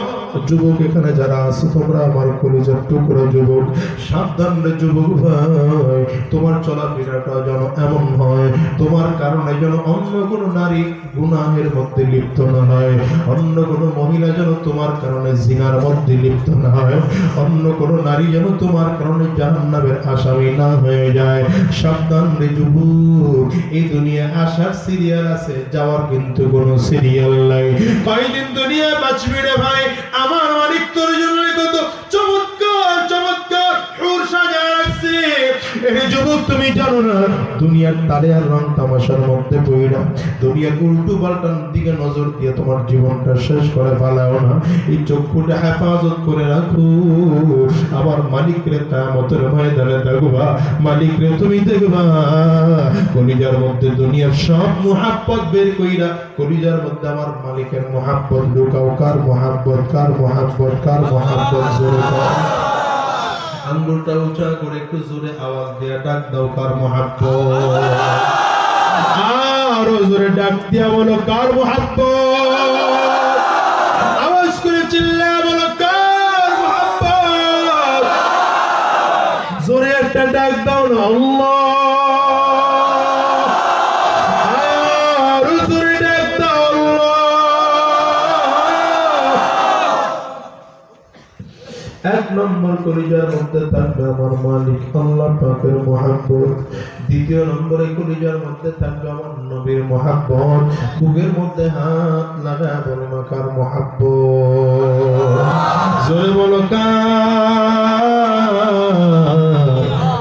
যুবক এখানে যারা আছে তোমরা আমার কলিজার টুকরা যুবক, সাবধান রে যুবক ভাই, তোমার চলাফেরাটা যেন এমন হয় তোমার কারণে যেন অন্য কোনো নারী গুনাহের মধ্যে লিপ্ত না হয়, অন্য কোনো মহিলা যেন তোমার কারণে জিনার মধ্যে লিপ্ত না হয়, অন্য কোনো নারী যেন তোমার কারণে জাহান্নামের আসামি না হয়ে যায়। সাবধান রে যুবক, এই দুনিয়া আসার সিরিয়াল আছে, যাওয়ার কিন্তু কোনো সিরিয়াল নাই। কয়দিন দুনিয়া বাঁচবি রে ভাই, আমার মালিক তোর জন্য কত চমৎকার চমৎকার হুর সাজা রাখছে। এই যুবক তুমি জানো না দুনিয়ার তালে আর রং তামাশার মধ্যে পড়া দুনিয়ার উল্টো পাল্টার দিকে নজর দিয়ে তোমার জীবনটা শেষ করে ফেলাও না। এই চক্ষুটা হেফাজত করে রাখো। আমার মালিকরে কিয়ামতের ময়দানে দেখবা, মালিকরে তুমি দেখবা কলিজার মধ্যে দুনিয়ার সব মুহাব্বত বের কইরা কলিজার মধ্যে আমার মালিকের মুহাব্বত ঢুকাও। কার মুহাব্বত, কার মুহাব্বত, কার মুহাব্বত জোরে কর। আঙ্গুলটা উঁচা করে একটু জোরে আওয়াজ দিয়ে ডাক দাও, কার মুহাব্বত। আরো জোরে ডাক দিয়া বলো, কার মুহাব্বত। আওয়াজ করে চিল্লা বলো, কার মুহাব্বত। জোরে একটা ডাক দাও না, আল্লাহ। আরো জোরে ডাক দাও, আল্লাহ। এক নম্বর কলিজার মধ্যে থাকবে আমার মালিক আল্লাহ পাকের মুহাব্বত। দ্বিতীয় নম্বরে কলিজার মধ্যে থাকবে আমার নবীর মুহাব্বত। বুকের মধ্যে হাত লাগা বলো না, কার মুহাব্বত। জোরে বলো, কার।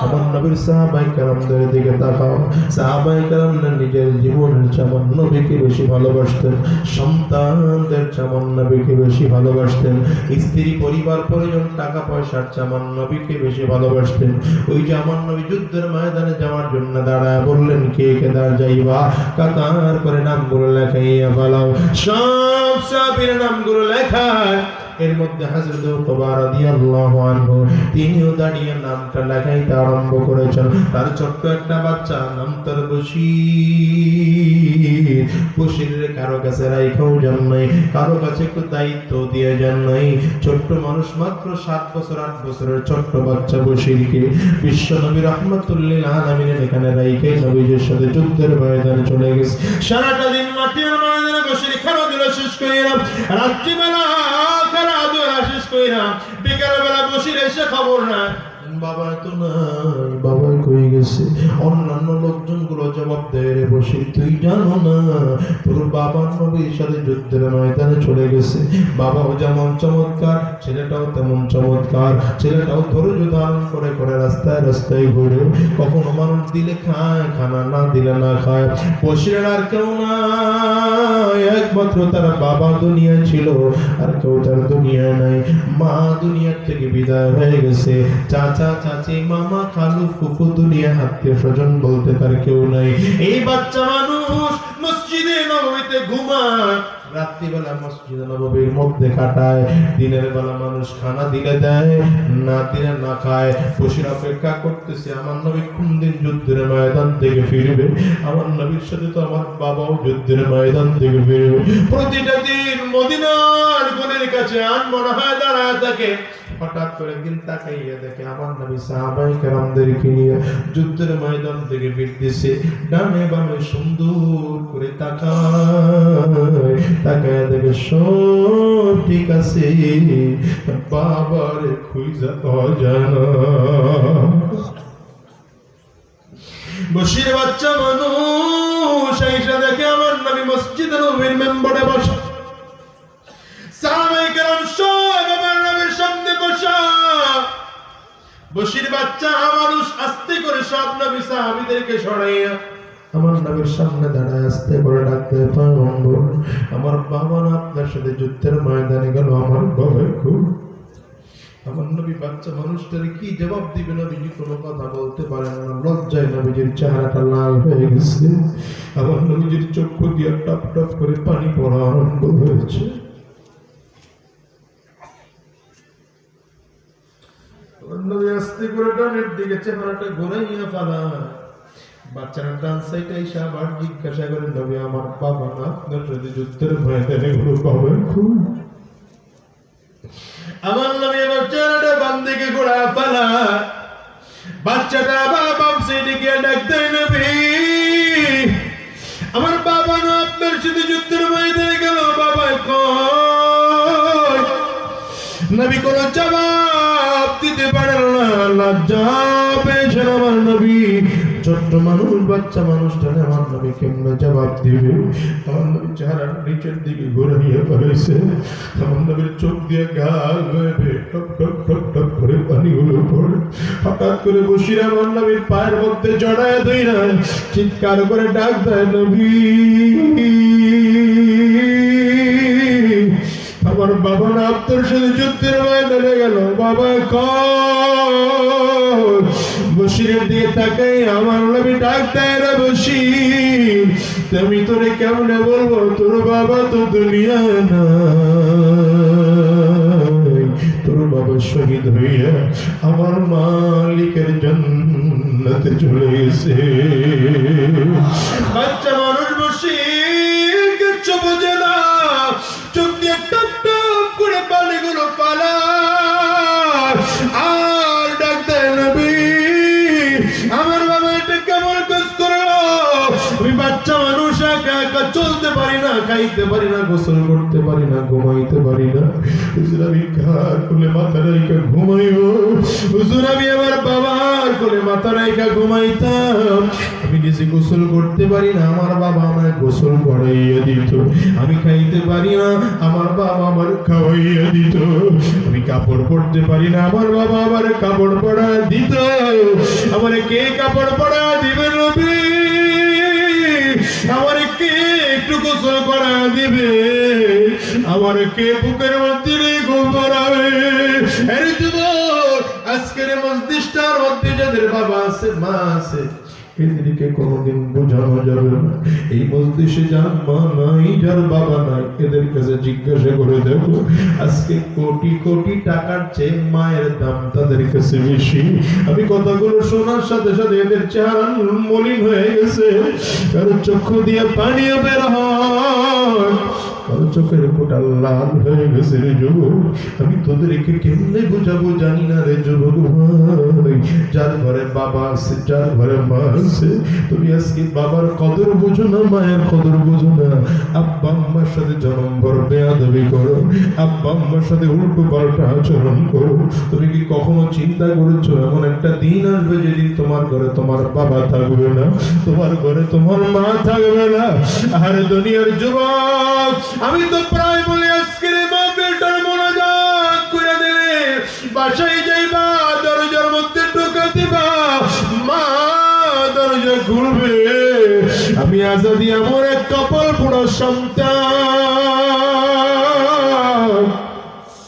আমার নবীর সাহাবায়ে কেরামদের দিকে তাকাও। সাহাবায়ে কেরামরা নিজের জীবনের চেয়ে আমার নবীকে বেশি ভালোবাসতেন, সন্তানদের চেয়ে আমার নবীকে বেশি ভালোবাসতেন, স্ত্রী পরিবার পরিজন টাকা পয়সার চেয়ে আমার নবীকে বেশি ভালোবাসতেন। ওই যে আমার নবী যুদ্ধের ময়দানে যাওয়ার জন্য দাঁড়ায় বললেন, কে কেদার যাইবা, কাতার করে নামগুলো লেখাইয়া ফেলাও। সব সাহাবীর নামগুলো লেখায়। এর মধ্যে হযরত উকবা রাদিয়াল্লাহু আনহু তিনিও দাঁড়িয়ে নামটা লেখাইতে আরম্ভ করেছেন। তার ছোট্ট একটা বাচ্চা নাম তার বশীর। বশীরের কারো কাছে রাইখাও যান নাই, কারো কাছে একটু দায়িত্ব দিয়ে যান নাই। ছোট্ট মানুষ মাত্র 7 বছর 8 বছরের ছোট্ট বাচ্চা বশীরকে বিশ্ব নবী রাহমাতুল্লিল আলামিনের এখানে রাইখে নবীজির সাথে যুদ্ধের ময়দানে চলে গেছে। সারাটা দিন মাটির ময়দানে বশীর খেলাধুলা শেষ কইরা রাত্রিবেলা খেলাধুলা শেষ কইরা বিকালবেলা বশীর এসে খবর না বাবা তো নাই, বাবা কই গেছে। অন্যান্য লোকজন গুলো জবাব দেয়, রে বশীর তুই জানো না তোর বাবা নবীর সাথে যুদ্ধের ময়দানে চলে গেছে। বাবাও যেমন চমৎকার, ছেলেটাও তেমন চমৎকার। ছেলেটাও ধৈর্য ধারণ করে করে রাস্তায় রাস্তায় ঘুরে, কখনো মানুষ দিলে খায়, খানা না দিলে না খায়। বশীরের আর কেউ নাই, একমাত্র তার বাবা দুনিয়ায় ছিল, আর কেউ তার দুনিয়ায় নাই। মা দুনিয়ার থেকে বিদায় হয়ে গেছে। চাচা চাচি মামা খালু ফুফু দুনিয়া আত্মীয় স্বজন বলতে তার কেউ নাই। এই বাচ্চা মানুষ মসজিদে নববীতে ঘুমায়, রাত্রিবেলা মসজিদে নববীর মধ্যে কাটায়। দিনের বেলা মানুষ খানা দিলে দেয়, না দিলে না খায়। বশীর অপেক্ষা করতেছে আমার নবী কোন দিন যুদ্ধের ময়দান থেকে ফিরবে। আমার নবীর সাথে তো আমার বাবাও যুদ্ধের ময়দান থেকে ফিরবে। প্রতিটা দিন মদিনার গলির কাছে আনমনা হয়ে দাঁড়ায় থাকে। হঠাৎ করে একদিন তাকাইয়া দেখে আমার নবী সাহাবায়ে কেরামদেরকে নিয়ে যুদ্ধের ময়দান থেকে ফিরতেছে। ডানে বামে সুন্দর করে তাকায়, তাকায় দেখে সব ঠিক আছে, বাবারে খুঁজা পাওয়া যায় না। বশীর বাচ্চা মানুষ আইসা দেখে আমার নবী মসজিদে নববীর মেম্বরে বসা। সাহাবায়ে কেরাম সব আমার নবীর সামনে বসা। বশীর বাচ্চা মানুষ আস্তে করে সব নবী সাহাবীদেরকে সরাইয়া আমার নবীর সামনে দাঁড়ায় আস্তে করে ডাকতে, পয়গম্বর আমার বাবা না আপনার সাথে যুদ্ধের ময়দানে গেল, আমার বাবা খুব। আমার নবী বাচ্চা মানুষটারে কি জবাব দিবে? নবীজি কোনো কথা বলতে পারেন না, লজ্জায় নবীজির চেহারাটা লাল হয়ে গেছে। আমার নবীজির চক্ষু দিয়ে টপ টপ করে পানি পড়া আরম্ভ হয়েছে। নবী আস্তে করে ডানের দিকে চেহারাটা ঘুরাইয়া ফেলায়। বাচ্চারা ডান সাইডে এসে আবার জিজ্ঞাসা করে, নবী আমার বাবা না আপনার সাথে যুদ্ধের ময়দানে গুলো পাবেন খুব। আমার নবী এবার চেহারাটা বাম দিকে ঘোরায় ফেলায়। বাচ্চাটা আবার বাম সাইডে গিয়ে ডাক দেয়, নবী আমার বাবা না আপনার সাথে যুদ্ধের ময়দানে গেল, বাবা কই? নবী কোনো জবাব দিতে পারেন না, লজ্জা পেয়েছেন আমার নবী। ছোট্ট মানুষ বাচ্চা মানুষটাকে আমার নবী কেমনে জবাব দিবে? আমার নবী চেহারার নিচের দিকে ঘুরাইয়া পড়েছে। আমার নবীর চোখ দিয়ে গাল বেয়ে টপ টপ টপ টপ করে পানিগুলো পড়ে। হঠাৎ করে বসিরা আমার নবীর পায়ের মধ্যে জড়ায় ধইরা চিৎকার করে ডাক দেয়, নবী আমার বাবা না আপনার সাথে যুদ্ধের ময়দানে গেল, বাবা কই? বশিরের দিকে তাকাই আমার নবী ডাক দেয়, রে বশির তুমি তোরে কেমনে বলবো, তোর বাবা তো দুনিয়ায় নাই, তোর বাবা শহীদ হইয়া আমার মালিকের জান্নাতে চলে গেছে। বাচ্চা মানুষ বশির কিচ্ছু বোঝে না, চোখ দিয়ে টপ টপ করে পানিগুলো পালা আর ডাক দেয়, নবী আমার বাবা এটা কেমন কাজ করলো? আমি বাচ্চা মানুষ একা একা চলতে পারি না, খাইতে পারি না, গোসল করতে পারি না, ঘুমাইতে পারি না। হুজুর আমি কার কোলে মাথা রাইখা ঘুমাইও? হুজুর আমি আমার বাবার কোলে মাথা রাইখা ঘুমাইতাম। আমি নিজে গোসল করতে পারি না, আমার বাবা আমায় গোসল করাইয়া দিত। আমি খাইতে পারি না, আমার বাবা আমার খাওয়াইয়া দিত। আমি কাপড় পরতে পারি না, আমার বাবা আমার কাপড় পরা দিত। আমার কে কাপড় পরা দিবে নবী? আমার কে একটু গোসল করা দিবে? আমার কে বুকের মধ্যে ঘুম পড়াবে? আরে যুবক, আজকের মজলিসটার মধ্যে যাদের বাবা আছে, মা আছে, এদেরকে কোনোদিন বোঝানো যাবে না। এই মজলিসে যার মা নাই, যার বাবা নাই, এদের কাছে জিজ্ঞাসা করে দেখো, আজকে কোটি কোটি টাকার চেয়ে মায়ের দাম তাদের কাছে বেশি। আমি কথাগুলো শোনার সাথে সাথে এদের চেহারা মলিন হয়ে গেছে, কারো চক্ষু দিয়ে পানিও বের হয়, কারো চোখের কোটা লাল হয়ে গেছে। রে যুবক, আমি তোদেরকে কেমনে বোঝাবো জানি না রে যুবক ভাই। যার ঘরে বাবা আছে, যার ঘরে মা আছে, তুমি আজকে বাবার কদর বুঝো না, মায়ের কদর বুঝো না। আব্বা আম্মার সাথে জনমভর বেয়াদবি করো, আব্বা আম্মার সাথে উল্টো পাল্টা আচরণ করো। তুমি কি কখনো চিন্তা করেছো এমন একটা দিন আসবে যেদিন তোমার ঘরে তোমার বাবা থাকবে না, তোমার ঘরে তোমার মা থাকবে না? আরে দুনিয়ার যুবক, আমি তো প্রায় বলি আজকের মাহফিলটার মোনাজাত করে দিলে বাসায় যাইবা, দরজার মধ্যে ঢোকা দিবা, মা দরজা খুলবে, আমি আজাদি আমার এক কপাল পোড়া সন্তান।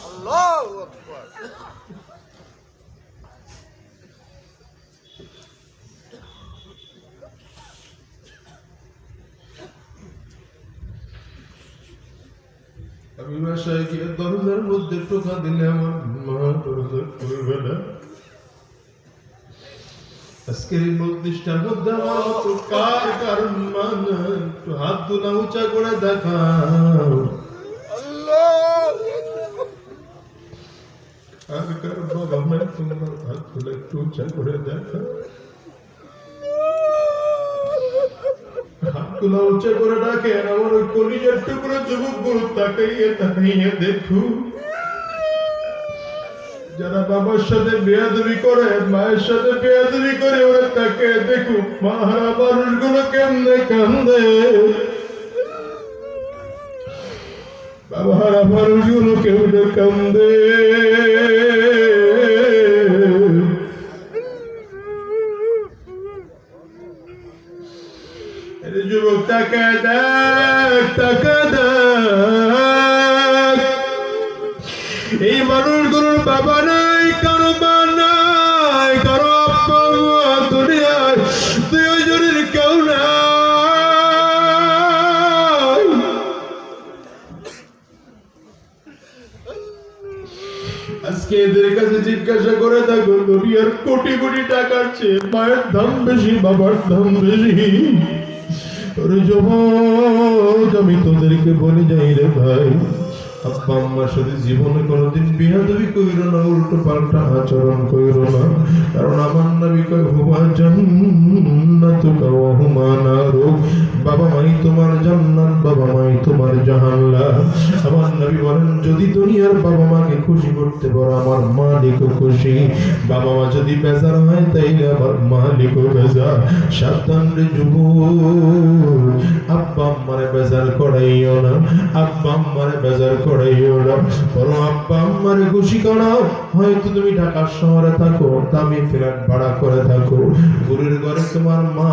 আল্লাহু আকবার। আমি বাসায় গিয়ে দরজার মধ্যে টোকা দিলে আমার মা দরজা খুলবে না। আজকের এই মজলিসটার মধ্যে আমার তো কার কারণ মানে একটু হাত তুলা উঁচা করে দেখাও। আল্লাহু আকবার। কার কার বাবা মা তোমার হাত তুলে একটু উঁচা করে দেখাও। হাত তুলা উঁচা করে ডাকে আমার ওই কলিজার টুকরো যুবকগুলো তাকাইয়ে তাকাইয়ে দেখো, যারা বাবার সাথে বেয়াদবি করে, মায়ের সাথে বেয়াদবি করে, ওরা তাকে দেখো মাহারা মানুষগুলো কেমনে কান্দে, বাবাহারা মানুষগুলো কেমনে কান্দে। যুবক তাকে দেখ, তাকে দেখ, এই মানুষগুলোর বাবা নাই, কারো মা নাই, কারো আব্বা মা দুনিয়ায় দুজনের কেউ নাই। আজকে এদের কাছে জিজ্ঞাসা করে দেখো, দুনিয়ার কোটি কোটি টাকার চেয়ে মায়ের দাম বেশি, বাবার দাম বেশি। ওরে যুবক, আমি তোদেরকে বলে যাই রে ভাই, আব্বা আম্মার সাথে জীবনে কোনোদিন বেয়াদবি কইরো না, উল্টো পাল্টা আচরণ কইরো না। কারণ আমার নবী কয় হুমা জান্নাতুকা ওয়া হুমা নারুক, বাবা মাই তোমার জান্নাত, বাবা মাই তোমার জাহান্নাম। আমার নবী বলেন যদি দুনিয়ার বাবা মাকে খুশি করতে পারো আমার মালিকও খুশি। বাবা মা যদি বেজার হয় তাইলে আমার মালিকও বেজার। সাবধান রে যুবক, আব্বা আম্মারে বেজার করাইও না, আব্বা আম্মারে বেজার করাইও না, বরং আব্বা আম্মারে খুশি করাও। হয়তো তুমি ঢাকা শহরে থাকো, দামি ফ্ল্যাট ভাড়া করে থাকো, গুরুর ঘরে তোমার মা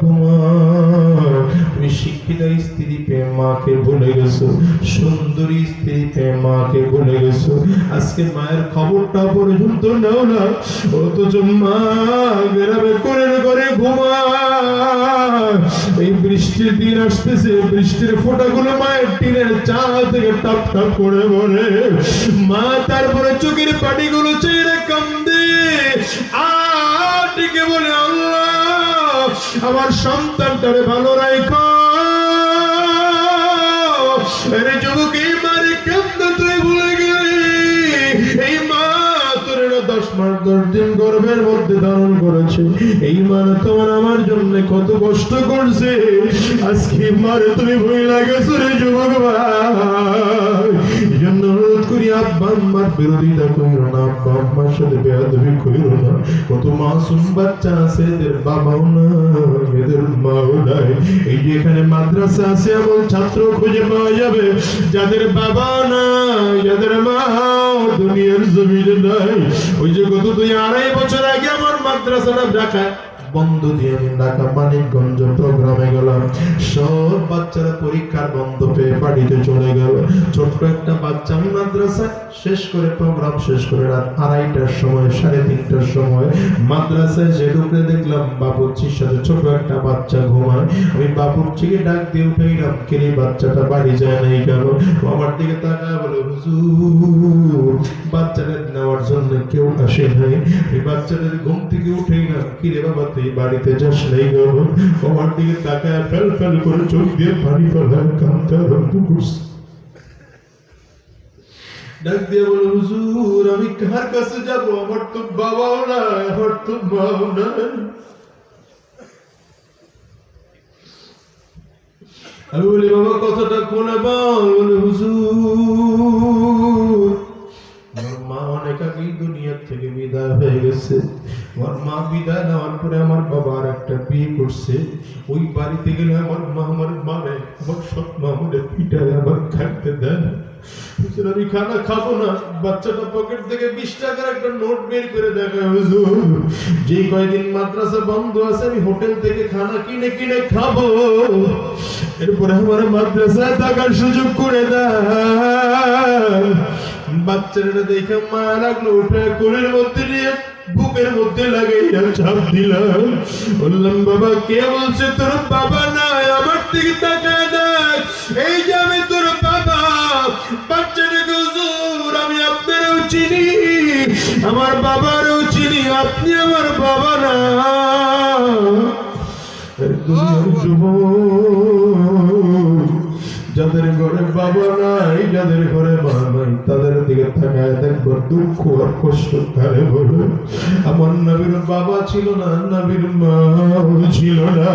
ঘুমায়, তুমি শিক্ষিত স্ত্রী পেয়ে মাকে ভুলে গেছো, সুন্দরী স্ত্রী পেয়ে মাকে ভুলে গেছো। আজকে মায়ের খবরটা পর্যন্ত নাও না, অথচ মা গ্রামে করে ঘুমায়। এই বৃষ্টির দিন আসতেছে, বৃষ্টির ফোঁটাগুলো মায়ের টিনের চাল থেকে টপ টপ করে পড়ে। মা তারপরে চোখের পানিগুলো চেয়ে কান্দে, আর ডেকে বলে আল্লাহ আমার সন্তানটারে ভালো রাখো। আরে যুবক, এই মারে কেমনে তুই ভুলে গেলি? এই মা তোর 10 মাস 10 দিন গর্ভের মধ্যে ধারণ করেছে। এই মা তোমার আমার জন্য কত কষ্ট করছে, আজকে মারে তুমি ভুলে গেছো রে যুবক ভাই। এই জন্য অনুরোধ করি আব্বা আম্মার বিরোধিতা কইরো না, আব্বা আম্মার সাথে বেয়াদবি কইরো না। কত মাসুম বাচ্চা আছে এদের বাবাও নাই, এদের মাও নাই। এই যে এখানে মাদ্রাসা আছে এমন ছাত্র খুঁজে পাওয়া যাবে যাদের বাবা নাই, যাদের মা দুনিয়ার জমিনে নাই। ওই যে গত 2-2.5 বছর আগে আমার মাদ্রাসাটা ঢাকায় বন্ধ দিয়ে আমি ঢাকা মানিকগঞ্জ প্রোগ্রামে গেলাম। সব বাচ্চারা পরীক্ষার বন্ধ পেয়ে বাড়িতে চলে গেল। ছোট্ট একটা বাচ্চা, আমি মাদ্রাসা শেষ করে প্রোগ্রাম শেষ করে রাত 2:30টার সময় 3:30টার সময় মাদ্রাসায় যে ঢুকে দেখলাম বাবুর্চির সাথে ছোট একটা বাচ্চা ঘুমায়। আমি বাবুর্চিকে ডাক দিয়ে উঠাইলাম, কেন বাচ্চাটা বাড়ি যায় নাই কেন? আমার দিকে তাকায় বলে হুজুর বাচ্চাদের নেওয়ার জন্য কেউ আসে নাই। এই বাচ্চাদের ঘুম থেকে উঠাইলাম, কিরে বাবা তুই বাড়িতে যাস নাই গো? আমার দিকে তাকায় ফেল ফেল করে চোখ দিয়ে পানি ফেলার কাঁদতে আরম্ভ করছে। ডাক দিয়ে বলে হুজুর আমি কার কাছে যাব? আমার তো বাবাও নাই, আমার তো মাও নাই। আমি বলি বাবা কথাটা কোনে বল? বলে হুজুর আমার মা অনেক আগেই দুনিয়ার থেকে বিদায় হয়ে গেছে। আমার মা বিদায় নেওয়ার পরে আমার বাবা আর একটা বিয়ে করছে। ওই বাড়িতে গেলে আমার মা আমার মারে, আমার সৎ মা আমাদের পিটায়, আমার খাইতে দেন। আমি খানা খাবো না। বাচ্চাটা পকেট থেকে 20 টাকার একটা নোট বের করে দেখায়, হুজুর যে কয়দিন মাদ্রাসা বন্ধ আছে আমি হোটেল থেকে খানা কিনে কিনে খাবো। এরপরে আমার মাদ্রাসায় থাকার সুযোগ করে দেয়। বাচ্চাটা দেখে মায়া লাগলো, উঠে কোলের মধ্যে নিয়ে বুকের মধ্যে লাগাইয়া চাপ দিলাম। বললাম বাবা কে বলছে তোর বাবা নাই? আমার দিকে তাকায় দেখ, এই যে আমি তোর বাবা। বাচ্চাটাকে হুজুর আমি আপনারও চিনি, আমার বাবারও চিনি, আপনি আমার বাবা না। দুনিয়ার যুবক যাদের ঘরে বাবা নাই, যাদের ঘরে মা নাই, তাদের দিকে তাকায় দেখবো দুঃখ আর কষ্ট কারে বলে। আমার নবীর বাবা ছিল না, নবীর মা ছিল না।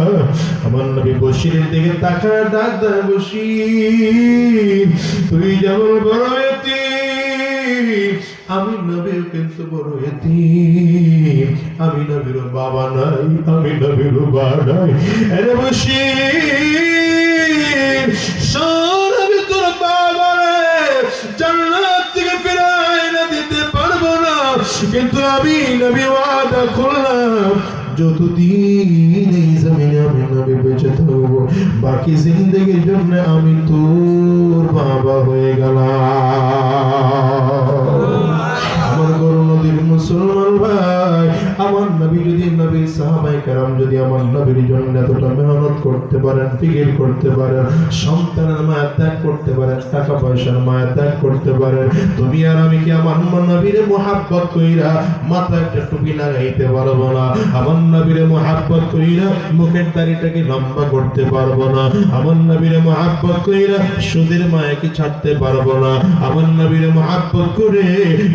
আমার নবী বশিরের দিকে তাকায় ডাক দেয়, বশির তুই যেমন বড় এতিম, আমি নবীর কিন্তু বড় এতিম। আমি নবীর বাবা নাই, আমি নবীর মা নাই। আরে বশির শোন, আমি তোর বাবারে জান্নাত থেকে ফিরায় না দিতে পারবো না, কিন্তু আমি নবী ওয়াদা করলাম যতদিন এই জমিনে আমি নবী বেঁচে থাকবো বাকি জিন্দেগির জন্য আমি তোর বাবা হয়ে গেলাম। আমার গরু নদীর মুসলমান ভাই, আমার নবী যদি নবীর সাহাবায়ে কেরাম যদি আমার নবীর জন্য এতটা মেহনত করতে পারেন, ফিকির করতে পারেন, সন্তানের মায়া ত্যাগ করতে পারেন, টাকা পয়সার মায়া ত্যাগ করতে পারেন, তুমি আর আমি কি আমার নবীর মুহাব্বত কইরা মাথায় একটা টুপি লাগাইতে পারবো না? আমার নবীর মুহাব্বত কইরা মুখের দাড়িটাকে লম্বা করতে পারবো না? আমার নবীর মুহাব্বত কইরা সুদের মায়াকে ছাড়তে পারবো না? আমার নবীর মুহাব্বত করে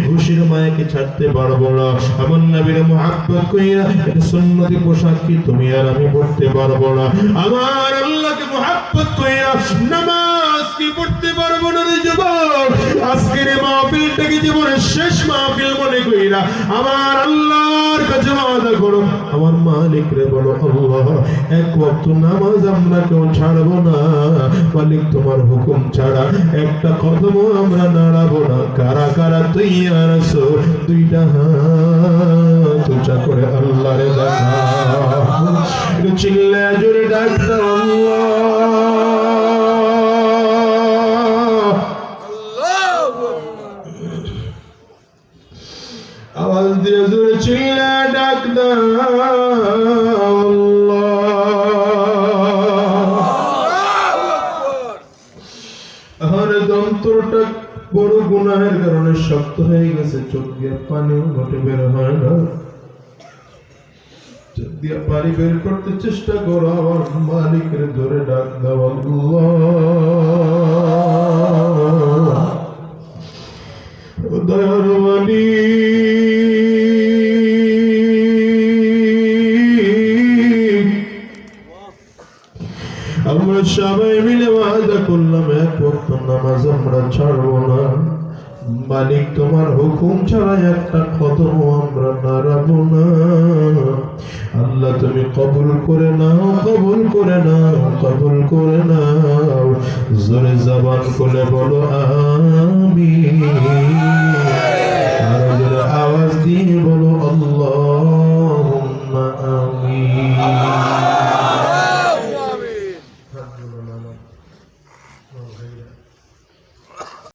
ঘুষের মায়াকে ছাড়তে পারবো না? আমার নবীর মুহাব্বত কইরা সুন্নতি পোশাক কি তুমি আর আমি পড়তে পারবো না, আমার আল্লাহকে মুহাব্বত কইরা নামাজ কি পড়তে পারবো না রে যুবক। আজকের এই মাহফিলটাকে জীবনের শেষ মাহফিল মনে কইরা আমার আল্লাহর কাছে ওয়াদা করো, আমার মালিক রে বলো আল্লাহ এক ওয়াক্ত নামাজ আমরা কেউ ছাড়বো না, মালিক তোমার হুকুম ছাড়া একটা কদমও আমরা নাড়াবো না। কারা কারা তৈয়ার আছো দুইটা হাত উঁচা করে আল্লাহরে দেখা, একটু চিল্লায় জোরে ডাক দাও আল্লাহ। আওয়াজ দিয়ে জোরে চিল্লায় ডাক দাও আল্লাহ। হরদম তোরটা বড় গুনাহের কারণে শক্ত হয়ে গেছে, চোখ দিয়ে পানিও ঘটে বের হয় না, চোখ দিয়ে পানি বের করতে চেষ্টা করো, আমার মালিকের ধরে ডাক দাও আল্লাহ। দয়ার মালিক, আমরা সবাই মিলে ওয়াদা করলাম এক ওয়াক্ত নামাজ আমরা ছাড়বো না, মালিক তোমার হুকুম ছাড়া একটা কদম আমরা নাড়াবো না। আল্লাহ তুমি কবুল করে নাও, কবুল করে নাও, কবুল করে নাও। জোরে জবান খুলে বলো আমিন, আর জোরে আওয়াজ দিয়ে বলো আল্লাহ।